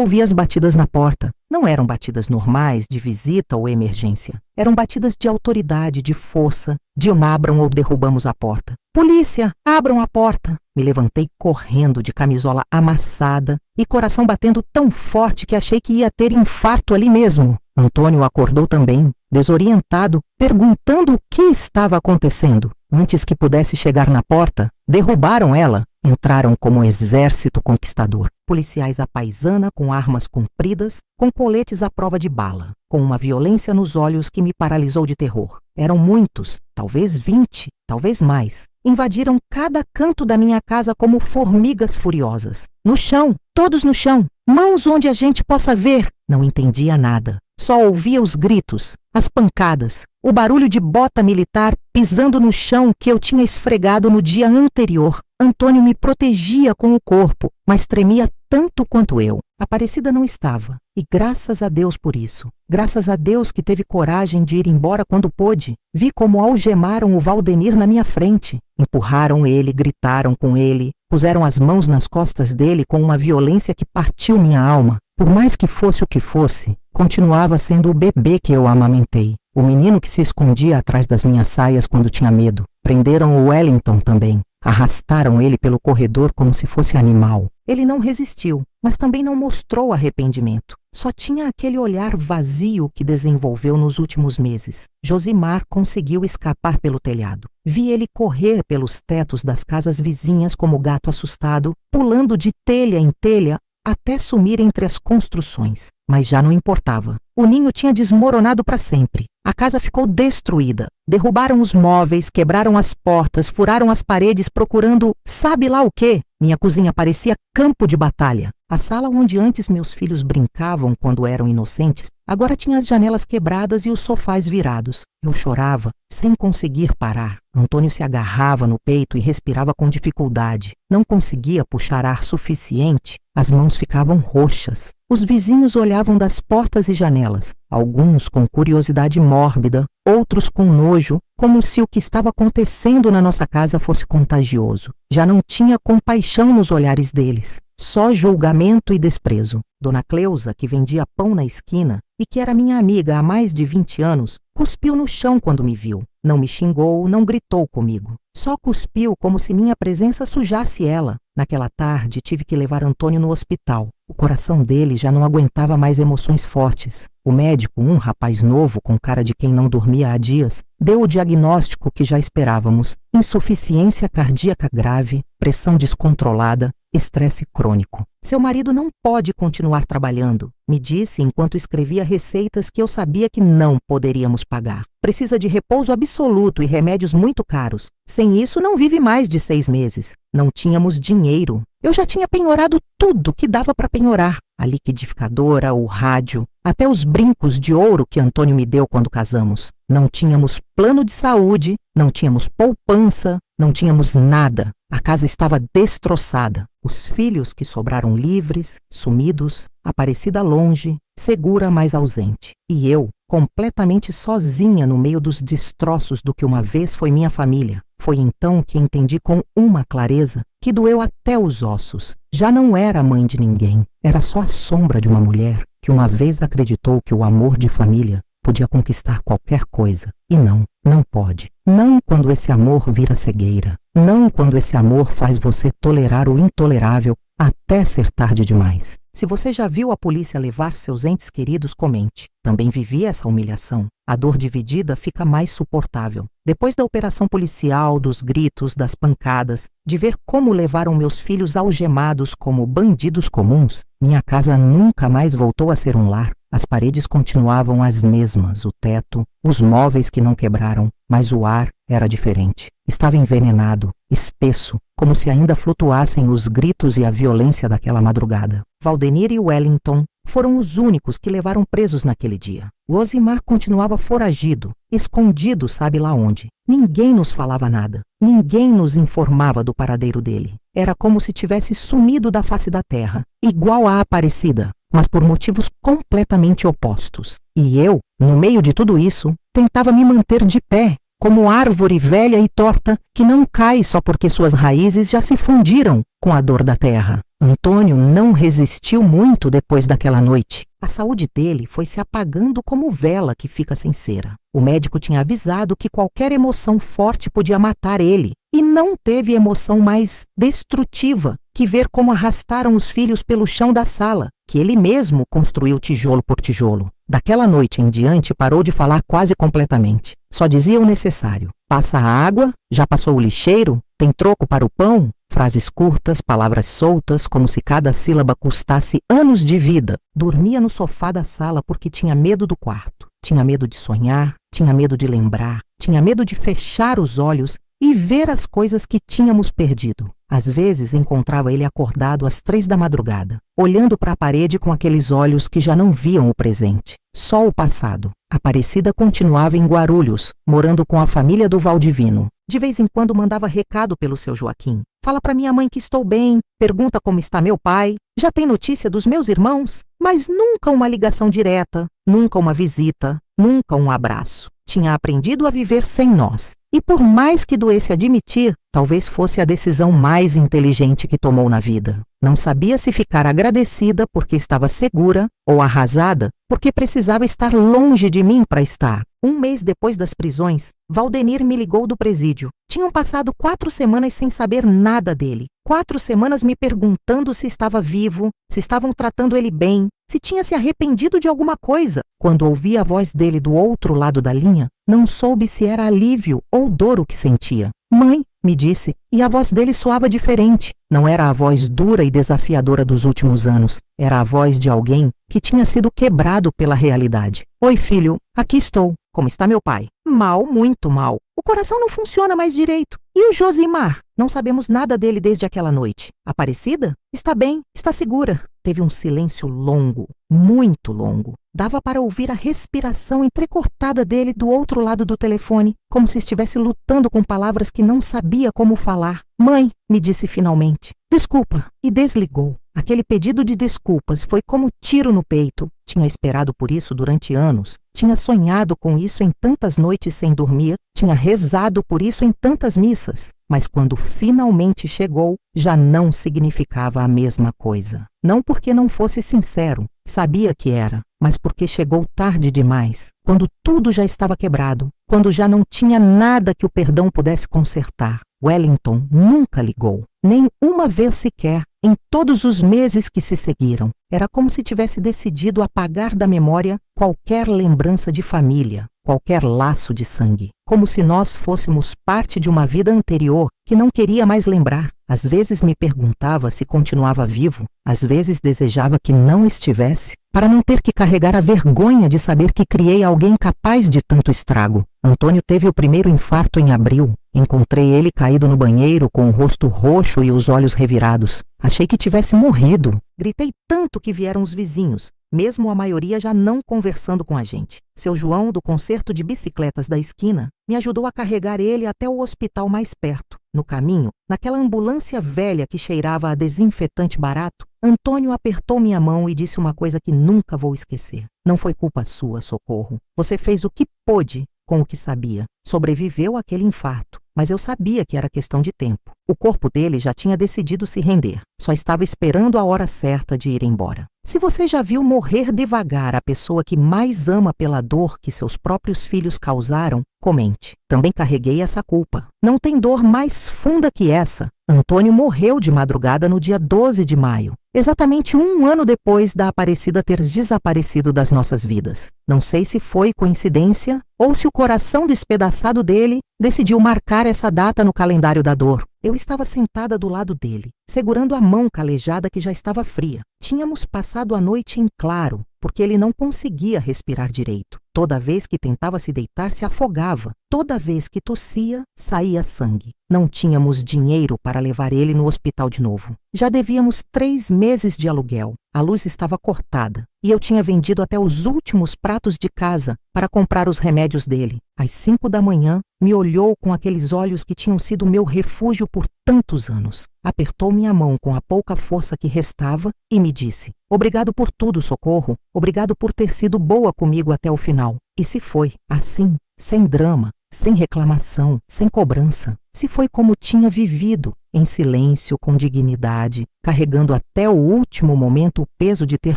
ouvi as batidas na porta. Não eram batidas normais, de visita ou emergência. Eram batidas de autoridade, de força, de abram ou derrubamos a porta. "Polícia, abram a porta!" Me levantei correndo, de camisola amassada e coração batendo tão forte que achei que ia ter infarto ali mesmo. Antônio acordou também, desorientado, perguntando o que estava acontecendo. Antes que pudesse chegar na porta, derrubaram ela. Entraram como um exército conquistador. Policiais à paisana, com armas compridas, com coletes à prova de bala, com uma violência nos olhos que me paralisou de terror. Eram muitos, talvez 20, talvez mais. Invadiram cada canto da minha casa como formigas furiosas. No chão, todos no chão, mãos onde a gente possa ver. Não entendia nada. Só ouvia os gritos, as pancadas, o barulho de bota militar pisando no chão que eu tinha esfregado no dia anterior. Antônio me protegia com o corpo, mas tremia tanto quanto eu. Aparecida não estava, e graças a Deus por isso. Graças a Deus que teve coragem de ir embora quando pôde. Vi como algemaram o Valdenir na minha frente. Empurraram ele, gritaram com ele, puseram as mãos nas costas dele com uma violência que partiu minha alma. Por mais que fosse o que fosse, continuava sendo o bebê que eu amamentei. O menino que se escondia atrás das minhas saias quando tinha medo. Prenderam o Wellington também. Arrastaram ele pelo corredor como se fosse animal. Ele não resistiu, mas também não mostrou arrependimento. Só tinha aquele olhar vazio que desenvolveu nos últimos meses. Josimar conseguiu escapar pelo telhado. Vi ele correr pelos tetos das casas vizinhas como gato assustado, pulando de telha em telha até sumir entre as construções. Mas já não importava. O ninho tinha desmoronado para sempre. A casa ficou destruída. Derrubaram os móveis, quebraram as portas, furaram as paredes procurando sabe lá o quê. Minha cozinha parecia campo de batalha. A sala onde antes meus filhos brincavam quando eram inocentes, agora tinha as janelas quebradas e os sofás virados. Eu chorava, sem conseguir parar. Antônio se agarrava no peito e respirava com dificuldade. Não conseguia puxar ar suficiente. As mãos ficavam roxas. Os vizinhos olhavam das portas e janelas, alguns com curiosidade mórbida, outros com nojo, como se o que estava acontecendo na nossa casa fosse contagioso. Já não tinha compaixão nos olhares deles, só julgamento e desprezo. Dona Cleusa, que vendia pão na esquina e que era minha amiga há mais de 20 anos, cuspiu no chão quando me viu. Não me xingou, não gritou comigo. Só cuspiu como se minha presença sujasse ela. Naquela tarde, tive que levar Antônio no hospital. O coração dele já não aguentava mais emoções fortes. O médico, um rapaz novo com cara de quem não dormia há dias, deu o diagnóstico que já esperávamos: insuficiência cardíaca grave, pressão descontrolada, estresse crônico. Seu marido não pode continuar trabalhando, me disse enquanto escrevia receitas que eu sabia que não poderíamos pagar. Precisa de repouso absoluto e remédios muito caros. Sem isso, não vive mais de 6 meses. Não tínhamos dinheiro. Eu já tinha penhorado tudo que dava para penhorar. A liquidificadora, o rádio, até os brincos de ouro que Antônio me deu quando casamos. Não tínhamos plano de saúde, não tínhamos poupança, não tínhamos nada. A casa estava destroçada. Os filhos que sobraram livres, sumidos, Aparecida longe, segura, mas ausente. E eu, completamente sozinha no meio dos destroços do que uma vez foi minha família. Foi então que entendi com uma clareza que doeu até os ossos. Já não era a mãe de ninguém. Era só a sombra de uma mulher que uma vez acreditou que o amor de família podia conquistar qualquer coisa. E não pode. Não quando esse amor vira cegueira. Não quando esse amor faz você tolerar o intolerável até ser tarde demais. Se você já viu a polícia levar seus entes queridos, comente. Também vivi essa humilhação. A dor dividida fica mais suportável. Depois da operação policial, dos gritos, das pancadas, de ver como levaram meus filhos algemados como bandidos comuns, minha casa nunca mais voltou a ser um lar. As paredes continuavam as mesmas, o teto, os móveis que não quebraram, mas o ar era diferente. Estava envenenado, espesso, como se ainda flutuassem os gritos e a violência daquela madrugada. Valdenir e Wellington foram os únicos que levaram presos naquele dia. O Osimar continuava foragido, escondido sabe lá onde. Ninguém nos falava nada. Ninguém nos informava do paradeiro dele. Era como se tivesse sumido da face da terra, igual a Aparecida, mas por motivos completamente opostos. E eu, no meio de tudo isso, tentava me manter de pé, como árvore velha e torta que não cai só porque suas raízes já se fundiram com a dor da terra. Antônio não resistiu muito depois daquela noite. A saúde dele foi se apagando como vela que fica sem cera. O médico tinha avisado que qualquer emoção forte podia matar ele, e não teve emoção mais destrutiva que ver como arrastaram os filhos pelo chão da sala, que ele mesmo construiu tijolo por tijolo. Daquela noite em diante parou de falar quase completamente. Só dizia o necessário. Passa a água? Já passou o lixeiro? Tem troco para o pão? Frases curtas, palavras soltas, como se cada sílaba custasse anos de vida. Dormia no sofá da sala porque tinha medo do quarto. Tinha medo de sonhar, tinha medo de lembrar, tinha medo de fechar os olhos e ver as coisas que tínhamos perdido. Às vezes encontrava ele acordado às 3 da madrugada, olhando para a parede com aqueles olhos que já não viam o presente, só o passado. Aparecida continuava em Guarulhos, morando com a família do Valdivino. De vez em quando mandava recado pelo seu Joaquim. Fala para minha mãe que estou bem, pergunta como está meu pai, já tem notícia dos meus irmãos, mas nunca uma ligação direta, nunca uma visita, nunca um abraço. Tinha aprendido a viver sem nós. E por mais que doesse admitir, talvez fosse a decisão mais inteligente que tomou na vida. Não sabia se ficar agradecida porque estava segura ou arrasada porque precisava estar longe de mim para estar. Um mês depois das prisões, Valdenir me ligou do presídio. Tinham passado 4 semanas sem saber nada dele. 4 semanas me perguntando se estava vivo, se estavam tratando ele bem, se tinha se arrependido de alguma coisa. Quando ouvi a voz dele do outro lado da linha, não soube se era alívio ou dor o que sentia. Mãe, me disse, e a voz dele soava diferente. Não era a voz dura e desafiadora dos últimos anos. Era a voz de alguém que tinha sido quebrado pela realidade. Oi, filho, aqui estou. Como está meu pai? Mal, muito mal. O coração não funciona mais direito. E o Josimar? Não sabemos nada dele desde aquela noite. Aparecida? Está bem, está segura. Teve um silêncio longo, muito longo. Dava para ouvir a respiração entrecortada dele do outro lado do telefone, como se estivesse lutando com palavras que não sabia como falar. Mãe, me disse finalmente. Desculpa, e desligou. Aquele pedido de desculpas foi como tiro no peito. Tinha esperado por isso durante anos. Tinha sonhado com isso em tantas noites sem dormir. Tinha rezado por isso em tantas missas. Mas quando finalmente chegou, já não significava a mesma coisa. Não porque não fosse sincero, sabia que era, mas porque chegou tarde demais, quando tudo já estava quebrado, quando já não tinha nada que o perdão pudesse consertar. Wellington nunca ligou, nem uma vez sequer, em todos os meses que se seguiram. Era como se tivesse decidido apagar da memória qualquer lembrança de família, qualquer laço de sangue. Como se nós fôssemos parte de uma vida anterior que não queria mais lembrar. Às vezes me perguntava se continuava vivo, às vezes desejava que não estivesse, para não ter que carregar a vergonha de saber que criei alguém capaz de tanto estrago. Antônio teve o primeiro infarto em abril. Encontrei ele caído no banheiro com o rosto roxo e os olhos revirados. Achei que tivesse morrido. Gritei tanto que vieram os vizinhos, mesmo a maioria já não conversando com a gente. Seu João, do concerto de bicicletas da esquina, me ajudou a carregar ele até o hospital mais perto. No caminho, naquela ambulância velha que cheirava a desinfetante barato, Antônio apertou minha mão e disse uma coisa que nunca vou esquecer. Não foi culpa sua, Socorro. Você fez o que pôde com o que sabia. Sobreviveu àquele infarto, mas eu sabia que era questão de tempo. O corpo dele já tinha decidido se render, só estava esperando a hora certa de ir embora. Se você já viu morrer devagar a pessoa que mais ama pela dor que seus próprios filhos causaram, comente. Também carreguei essa culpa. Não tem dor mais funda que essa. Antônio morreu de madrugada no dia 12 de maio, exatamente 1 ano depois da Aparecida ter desaparecido das nossas vidas. Não sei se foi coincidência ou se o coração despedaçado dele decidiu marcar essa data no calendário da dor. Eu estava sentada do lado dele, segurando a mão calejada que já estava fria. Tínhamos passado a noite em claro, porque ele não conseguia respirar direito. Toda vez que tentava se deitar, se afogava. Toda vez que tossia, saía sangue. Não tínhamos dinheiro para levar ele no hospital de novo. Já devíamos 3 meses de aluguel. A luz estava cortada e eu tinha vendido até os últimos pratos de casa para comprar os remédios dele. Às 5 da manhã, me olhou com aqueles olhos que tinham sido meu refúgio por tantos anos. Apertou minha mão com a pouca força que restava e me disse: "Obrigado por tudo, Socorro. Obrigado por ter sido boa comigo até o final." E se foi, assim, sem drama, sem reclamação, sem cobrança. Se foi como tinha vivido, em silêncio, com dignidade, carregando até o último momento o peso de ter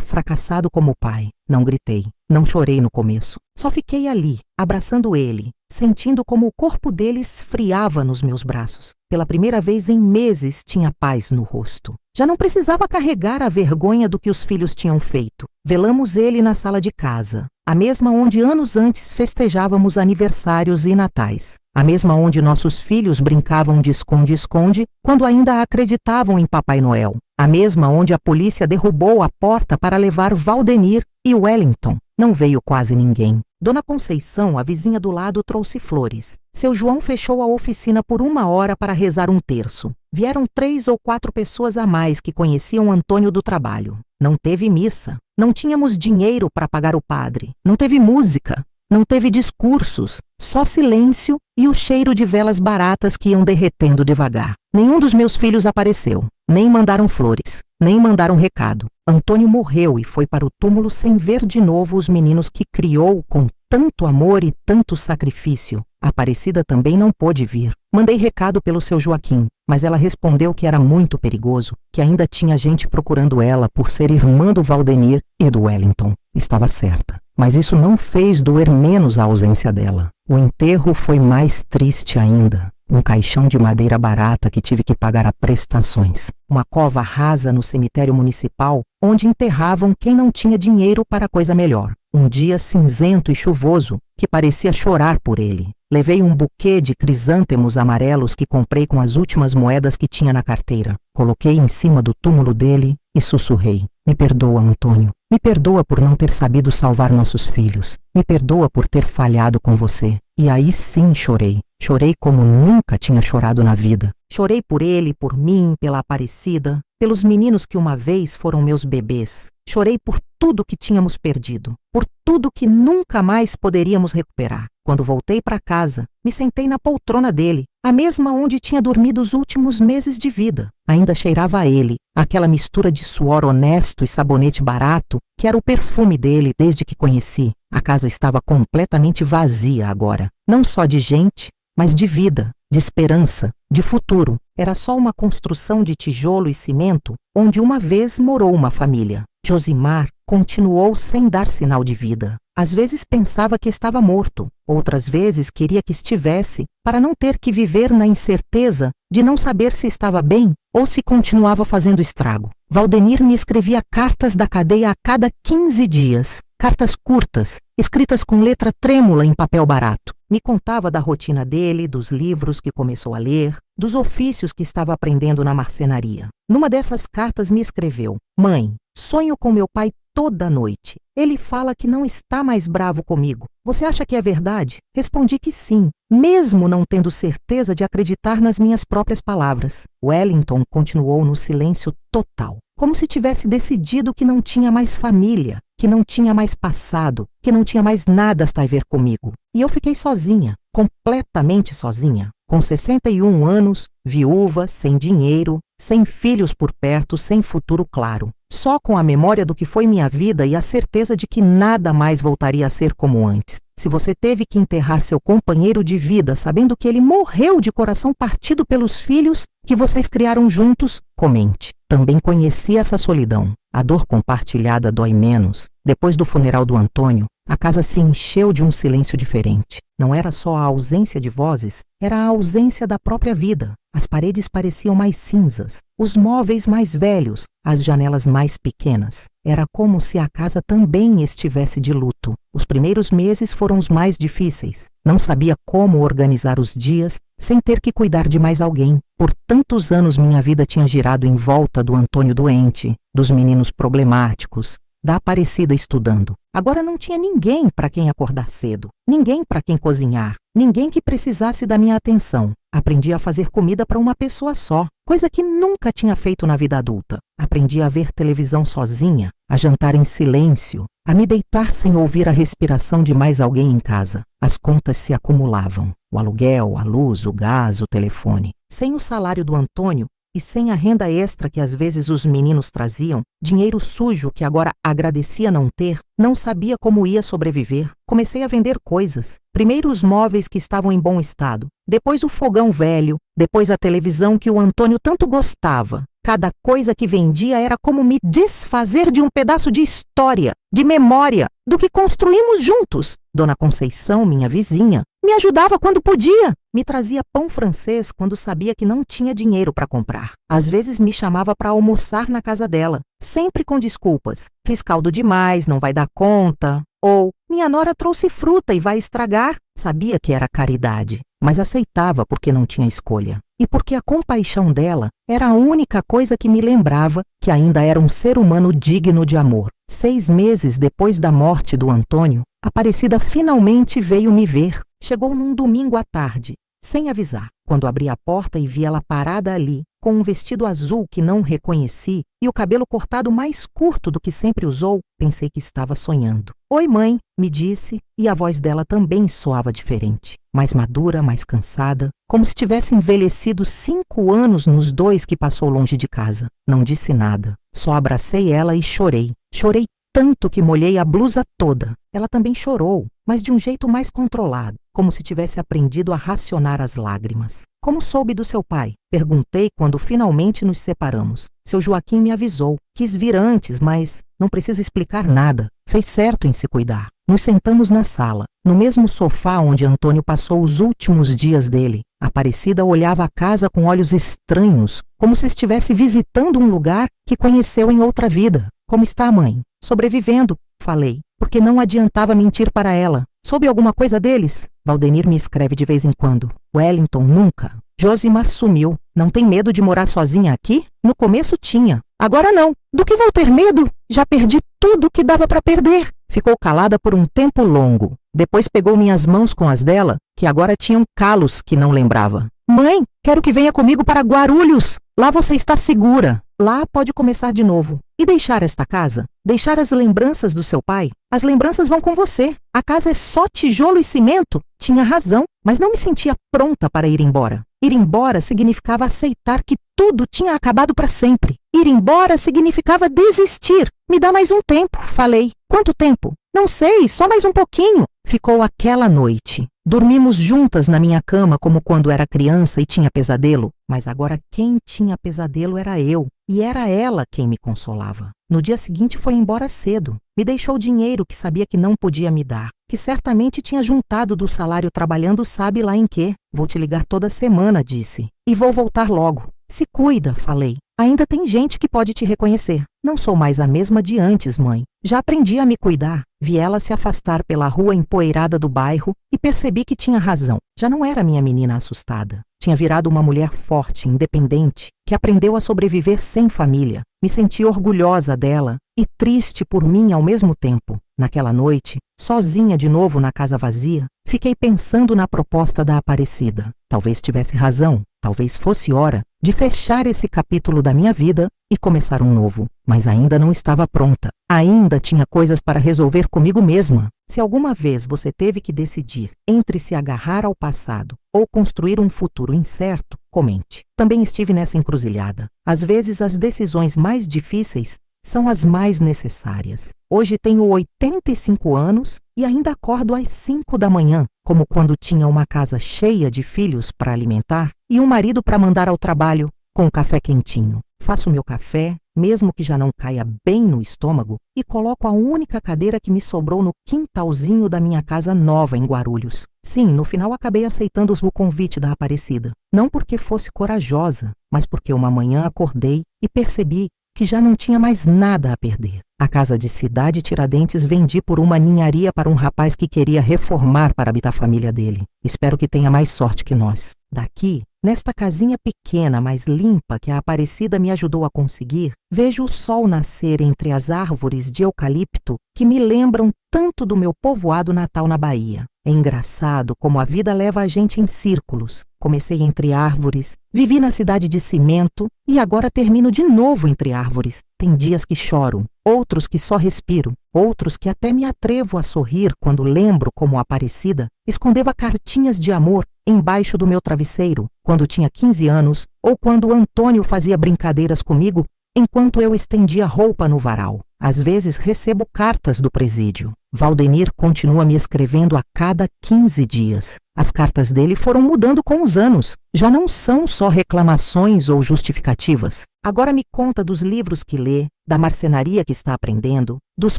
fracassado como pai. Não gritei, não chorei no começo. Só fiquei ali, abraçando ele, sentindo como o corpo dele esfriava nos meus braços. Pela primeira vez em meses tinha paz no rosto. Já não precisava carregar a vergonha do que os filhos tinham feito. Velamos ele na sala de casa, a mesma onde anos antes festejávamos aniversários e natais. A mesma onde nossos filhos brincavam de esconde-esconde quando ainda acreditavam em Papai Noel. A mesma onde a polícia derrubou a porta para levar Valdenir e Wellington. Não veio quase ninguém. Dona Conceição, a vizinha do lado, trouxe flores. Seu João fechou a oficina por 1 hora para rezar um terço. Vieram 3 ou 4 pessoas a mais que conheciam Antônio do trabalho. Não teve missa. Não tínhamos dinheiro para pagar o padre. Não teve música. Não teve discursos. Só silêncio e o cheiro de velas baratas que iam derretendo devagar. Nenhum dos meus filhos apareceu. Nem mandaram flores. Nem mandaram recado. Antônio morreu e foi para o túmulo sem ver de novo os meninos que criou com tanto amor e tanto sacrifício. Aparecida também não pôde vir. Mandei recado pelo seu Joaquim, mas ela respondeu que era muito perigoso, que ainda tinha gente procurando ela por ser irmã do Valdenir e do Wellington. Estava certa, mas isso não fez doer menos a ausência dela. O enterro foi mais triste ainda. Um caixão de madeira barata que tive que pagar a prestações. Uma cova rasa no cemitério municipal, onde enterravam quem não tinha dinheiro para coisa melhor. Um dia cinzento e chuvoso, que parecia chorar por ele. Levei um buquê de crisântemos amarelos que comprei com as últimas moedas que tinha na carteira. Coloquei em cima do túmulo dele e sussurrei: "Me perdoa, Antônio. Me perdoa por não ter sabido salvar nossos filhos. Me perdoa por ter falhado com você." E aí sim chorei. Chorei como nunca tinha chorado na vida. Chorei por ele, por mim, pela Aparecida, pelos meninos que uma vez foram meus bebês. Chorei por tudo que tínhamos perdido, por tudo que nunca mais poderíamos recuperar. Quando voltei para casa, me sentei na poltrona dele, a mesma onde tinha dormido os últimos meses de vida. Ainda cheirava a ele, aquela mistura de suor honesto e sabonete barato, que era o perfume dele desde que conheci. A casa estava completamente vazia agora, não só de gente, mas de vida, de esperança, de futuro. Era só uma construção de tijolo e cimento, onde uma vez morou uma família. Josimar continuou sem dar sinal de vida. Às vezes pensava que estava morto, outras vezes queria que estivesse, para não ter que viver na incerteza de não saber se estava bem ou se continuava fazendo estrago. Valdenir me escrevia cartas da cadeia a cada 15 dias. Cartas curtas, escritas com letra trêmula em papel barato. Me contava da rotina dele, dos livros que começou a ler, dos ofícios que estava aprendendo na marcenaria. Numa dessas cartas me escreveu: Mãe, sonho com meu pai toda noite. Ele fala que não está mais bravo comigo. Você acha que é verdade? Respondi que sim, mesmo não tendo certeza de acreditar nas minhas próprias palavras. Wellington continuou no silêncio total, como se tivesse decidido que não tinha mais família, que não tinha mais passado, que não tinha mais nada a ver comigo. E eu fiquei sozinha, completamente sozinha, com 61 anos, viúva, sem dinheiro, sem filhos por perto, sem futuro claro. Só com a memória do que foi minha vida e a certeza de que nada mais voltaria a ser como antes. Se você teve que enterrar seu companheiro de vida sabendo que ele morreu de coração partido pelos filhos que vocês criaram juntos, comente. Também conheci essa solidão. A dor compartilhada dói menos. Depois do funeral do Antônio, a casa se encheu de um silêncio diferente. Não era só a ausência de vozes, era a ausência da própria vida. As paredes pareciam mais cinzas, os móveis mais velhos, as janelas mais pequenas. Era como se a casa também estivesse de luto. Os primeiros meses foram os mais difíceis. Não sabia como organizar os dias sem ter que cuidar de mais alguém. Por tantos anos minha vida tinha girado em volta do Antônio doente, dos meninos problemáticos, da Aparecida estudando. Agora não tinha ninguém para quem acordar cedo, ninguém para quem cozinhar, ninguém que precisasse da minha atenção. Aprendi a fazer comida para uma pessoa só, coisa que nunca tinha feito na vida adulta. Aprendi a ver televisão sozinha, a jantar em silêncio, a me deitar sem ouvir a respiração de mais alguém em casa. As contas se acumulavam. O aluguel, a luz, o gás, o telefone. Sem o salário do Antônio, e sem a renda extra que às vezes os meninos traziam, dinheiro sujo que agora agradecia não ter, não sabia como ia sobreviver. Comecei a vender coisas. Primeiro os móveis que estavam em bom estado, depois o fogão velho, depois a televisão que o Antônio tanto gostava. Cada coisa que vendia era como me desfazer de um pedaço de história, de memória, do que construímos juntos. Dona Conceição, minha vizinha, me ajudava quando podia. Me trazia pão francês quando sabia que não tinha dinheiro para comprar. Às vezes me chamava para almoçar na casa dela, sempre com desculpas. Fiz caldo demais, não vai dar conta. Ou, minha nora trouxe fruta e vai estragar. Sabia que era caridade, mas aceitava porque não tinha escolha. E porque a compaixão dela era a única coisa que me lembrava que ainda era um ser humano digno de amor. 6 meses depois da morte do Antônio, Aparecida finalmente veio me ver. Chegou num domingo à tarde, sem avisar. Quando abri a porta e vi ela parada ali, com um vestido azul que não reconheci e o cabelo cortado mais curto do que sempre usou, pensei que estava sonhando. Oi, mãe, me disse, e a voz dela também soava diferente. Mais madura, mais cansada, como se tivesse envelhecido 5 anos nos 2 que passou longe de casa. Não disse nada, só abracei ela e chorei. Chorei tanto que molhei a blusa toda. Ela também chorou, mas de um jeito mais controlado, como se tivesse aprendido a racionar as lágrimas. Como soube do seu pai? Perguntei quando finalmente nos separamos. Seu Joaquim me avisou. Quis vir antes, mas não precisa explicar nada. Fez certo em se cuidar. Nos sentamos na sala, no mesmo sofá onde Antônio passou os últimos dias dele. Aparecida olhava a casa com olhos estranhos, como se estivesse visitando um lugar que conheceu em outra vida. Como está, mãe? Sobrevivendo, falei, porque não adiantava mentir para ela. Soube alguma coisa deles? Valdenir me escreve de vez em quando. Wellington nunca. Josimar sumiu. Não tem medo de morar sozinha aqui? No começo tinha. Agora não. Do que vou ter medo? Já perdi tudo que dava para perder. Ficou calada por um tempo longo. Depois pegou minhas mãos com as dela, que agora tinham calos que não lembrava. Mãe, quero que venha comigo para Guarulhos. Lá você está segura. Lá pode começar de novo. E deixar esta casa? Deixar as lembranças do seu pai? As lembranças vão com você. A casa é só tijolo e cimento. Tinha razão, mas não me sentia pronta para ir embora. Ir embora significava aceitar que tudo tinha acabado para sempre. Ir embora significava desistir. Me dá mais um tempo, falei. Quanto tempo? Não sei, só mais um pouquinho. Ficou aquela noite. Dormimos juntas na minha cama como quando era criança e tinha pesadelo. Mas agora quem tinha pesadelo era eu. E era ela quem me consolava. No dia seguinte foi embora cedo. Me deixou dinheiro que sabia que não podia me dar. Que certamente tinha juntado do salário trabalhando sabe lá em quê. Vou te ligar toda semana, disse. E vou voltar logo. Se cuida, falei. Ainda tem gente que pode te reconhecer. Não sou mais a mesma de antes, mãe. Já aprendi a me cuidar. Vi ela se afastar pela rua empoeirada do bairro e percebi que tinha razão. Já não era minha menina assustada. Tinha virado uma mulher forte, independente, que aprendeu a sobreviver sem família. Me senti orgulhosa dela e triste por mim ao mesmo tempo. Naquela noite, sozinha de novo na casa vazia, fiquei pensando na proposta da Aparecida. Talvez tivesse razão, talvez fosse hora de fechar esse capítulo da minha vida e começar um novo. Mas ainda não estava pronta. Ainda tinha coisas para resolver comigo mesma. Se alguma vez você teve que decidir entre se agarrar ao passado ou construir um futuro incerto, comente. Também estive nessa encruzilhada. Às vezes as decisões mais difíceis são as mais necessárias. Hoje tenho 85 anos e ainda acordo às 5 da manhã, como quando tinha uma casa cheia de filhos para alimentar e um marido para mandar ao trabalho com um café quentinho. Faço meu café, mesmo que já não caia bem no estômago, e coloco a única cadeira que me sobrou no quintalzinho da minha casa nova em Guarulhos. Sim, no final acabei aceitando o convite da Aparecida. Não porque fosse corajosa, mas porque uma manhã acordei e percebi que já não tinha mais nada a perder. A casa de Cidade Tiradentes vendi por uma ninharia para um rapaz que queria reformar para habitar a família dele. Espero que tenha mais sorte que nós. Daqui, nesta casinha pequena, mas limpa que a Aparecida me ajudou a conseguir, vejo o sol nascer entre as árvores de eucalipto que me lembram tanto do meu povoado natal na Bahia. É engraçado como a vida leva a gente em círculos. Comecei entre árvores, vivi na cidade de cimento e agora termino de novo entre árvores. Tem dias que choro, outros que só respiro, outros que até me atrevo a sorrir quando lembro como a Aparecida escondeva cartinhas de amor embaixo do meu travesseiro quando tinha 15 anos ou quando o Antônio fazia brincadeiras comigo enquanto eu estendia roupa no varal. Às vezes recebo cartas do presídio. Valdenir continua me escrevendo a cada 15 dias. As cartas dele foram mudando com os anos. Já não são só reclamações ou justificativas. Agora me conta dos livros que lê, da marcenaria que está aprendendo, dos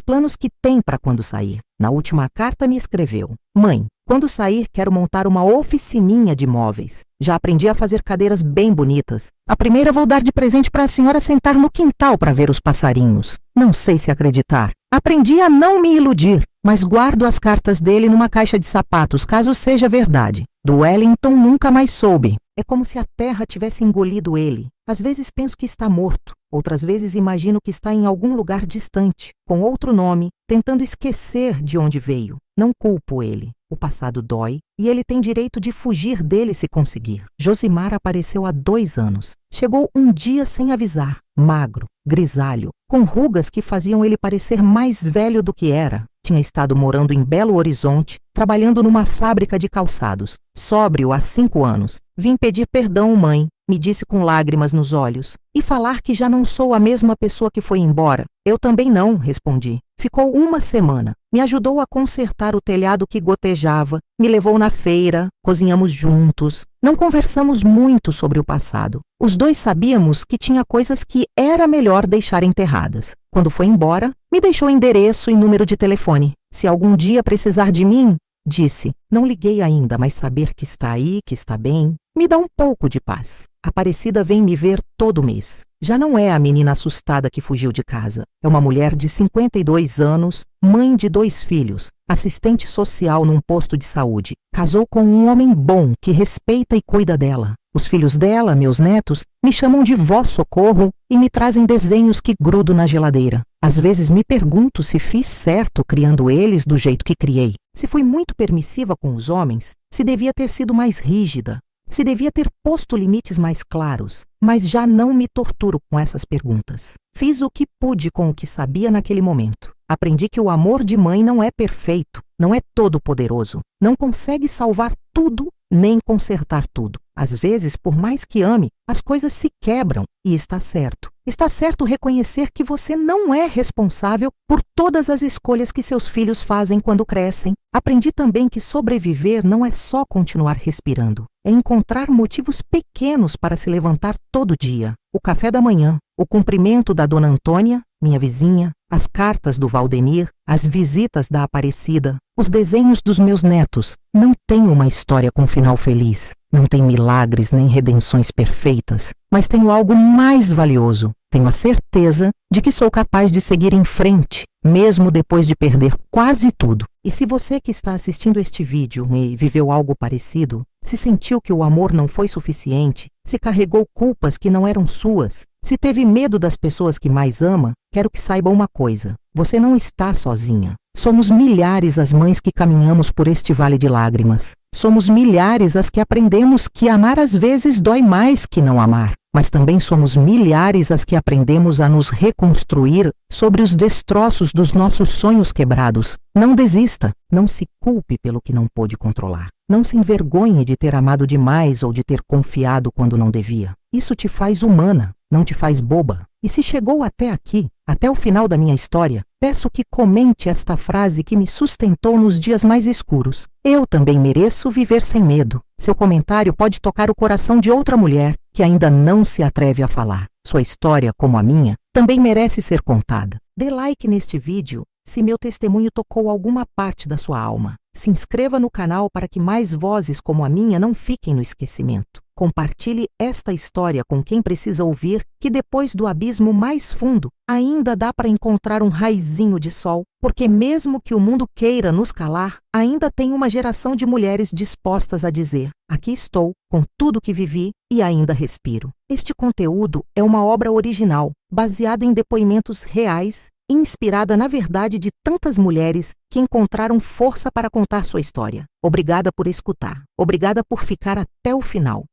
planos que tem para quando sair. Na última carta me escreveu: Mãe, quando sair quero montar uma oficininha de móveis. Já aprendi a fazer cadeiras bem bonitas. A primeira vou dar de presente para a senhora sentar no quintal para ver os passarinhos. Não sei se acreditar. Aprendi a não me iludir, mas guardo as cartas dele numa caixa de sapatos, caso seja verdade. Do Wellington nunca mais soube. É como se a terra tivesse engolido ele. Às vezes penso que está morto, outras vezes imagino que está em algum lugar distante, com outro nome, tentando esquecer de onde veio. Não culpo ele. O passado dói e ele tem direito de fugir dele se conseguir. Josimar apareceu há 2 anos. Chegou um dia sem avisar, magro, grisalho, com rugas que faziam ele parecer mais velho do que era. Tinha estado morando em Belo Horizonte, trabalhando numa fábrica de calçados. Sóbrio há 5 anos. Vim pedir perdão, mãe, me disse com lágrimas nos olhos, e falar que já não sou a mesma pessoa que foi embora. Eu também não, respondi. Ficou 1 semana. Me ajudou a consertar o telhado que gotejava, me levou na feira, cozinhamos juntos. Não conversamos muito sobre o passado. Os 2 sabíamos que tinha coisas que era melhor deixar enterradas. Quando foi embora, me deixou endereço e número de telefone. Se algum dia precisar de mim, disse, não liguei ainda, mas saber que está aí, que está bem, me dá um pouco de paz. Aparecida vem me ver todo mês. Já não é a menina assustada que fugiu de casa. É uma mulher de 52 anos, mãe de 2 filhos, assistente social num posto de saúde. Casou com um homem bom que respeita e cuida dela. Os filhos dela, meus netos, me chamam de vó Socorro e me trazem desenhos que grudo na geladeira. Às vezes me pergunto se fiz certo criando eles do jeito que criei. Se fui muito permissiva com os homens, se devia ter sido mais rígida. Se devia ter posto limites mais claros, mas já não me torturo com essas perguntas. Fiz o que pude com o que sabia naquele momento. Aprendi que o amor de mãe não é perfeito, não é todo-poderoso, não consegue salvar tudo nem consertar tudo. Às vezes, por mais que ame, as coisas se quebram e está certo. Está certo reconhecer que você não é responsável por todas as escolhas que seus filhos fazem quando crescem. Aprendi também que sobreviver não é só continuar respirando. É encontrar motivos pequenos para se levantar todo dia. O café da manhã, o cumprimento da Dona Antônia, minha vizinha, as cartas do Valdenir, as visitas da Aparecida, os desenhos dos meus netos. Não tenho uma história com final feliz. Não tem milagres nem redenções perfeitas, mas tenho algo mais valioso. Tenho a certeza de que sou capaz de seguir em frente, mesmo depois de perder quase tudo. E se você que está assistindo este vídeo e viveu algo parecido, se sentiu que o amor não foi suficiente, se carregou culpas que não eram suas, se teve medo das pessoas que mais ama, quero que saiba uma coisa: você não está sozinha. Somos milhares as mães que caminhamos por este vale de lágrimas. Somos milhares as que aprendemos que amar às vezes dói mais que não amar. Mas também somos milhares as que aprendemos a nos reconstruir sobre os destroços dos nossos sonhos quebrados. Não desista, não se culpe pelo que não pôde controlar. Não se envergonhe de ter amado demais ou de ter confiado quando não devia. Isso te faz humana, não te faz boba. E se chegou até aqui, até o final da minha história, peço que comente esta frase que me sustentou nos dias mais escuros. Eu também mereço viver sem medo. Seu comentário pode tocar o coração de outra mulher que ainda não se atreve a falar. Sua história, como a minha, também merece ser contada. Dê like neste vídeo se meu testemunho tocou alguma parte da sua alma. Se inscreva no canal para que mais vozes como a minha não fiquem no esquecimento. Compartilhe esta história com quem precisa ouvir que depois do abismo mais fundo, ainda dá para encontrar um raizinho de sol, porque mesmo que o mundo queira nos calar, ainda tem uma geração de mulheres dispostas a dizer: aqui estou, com tudo que vivi e ainda respiro. Este conteúdo é uma obra original, baseada em depoimentos reais, inspirada na verdade de tantas mulheres que encontraram força para contar sua história. Obrigada por escutar. Obrigada por ficar até o final.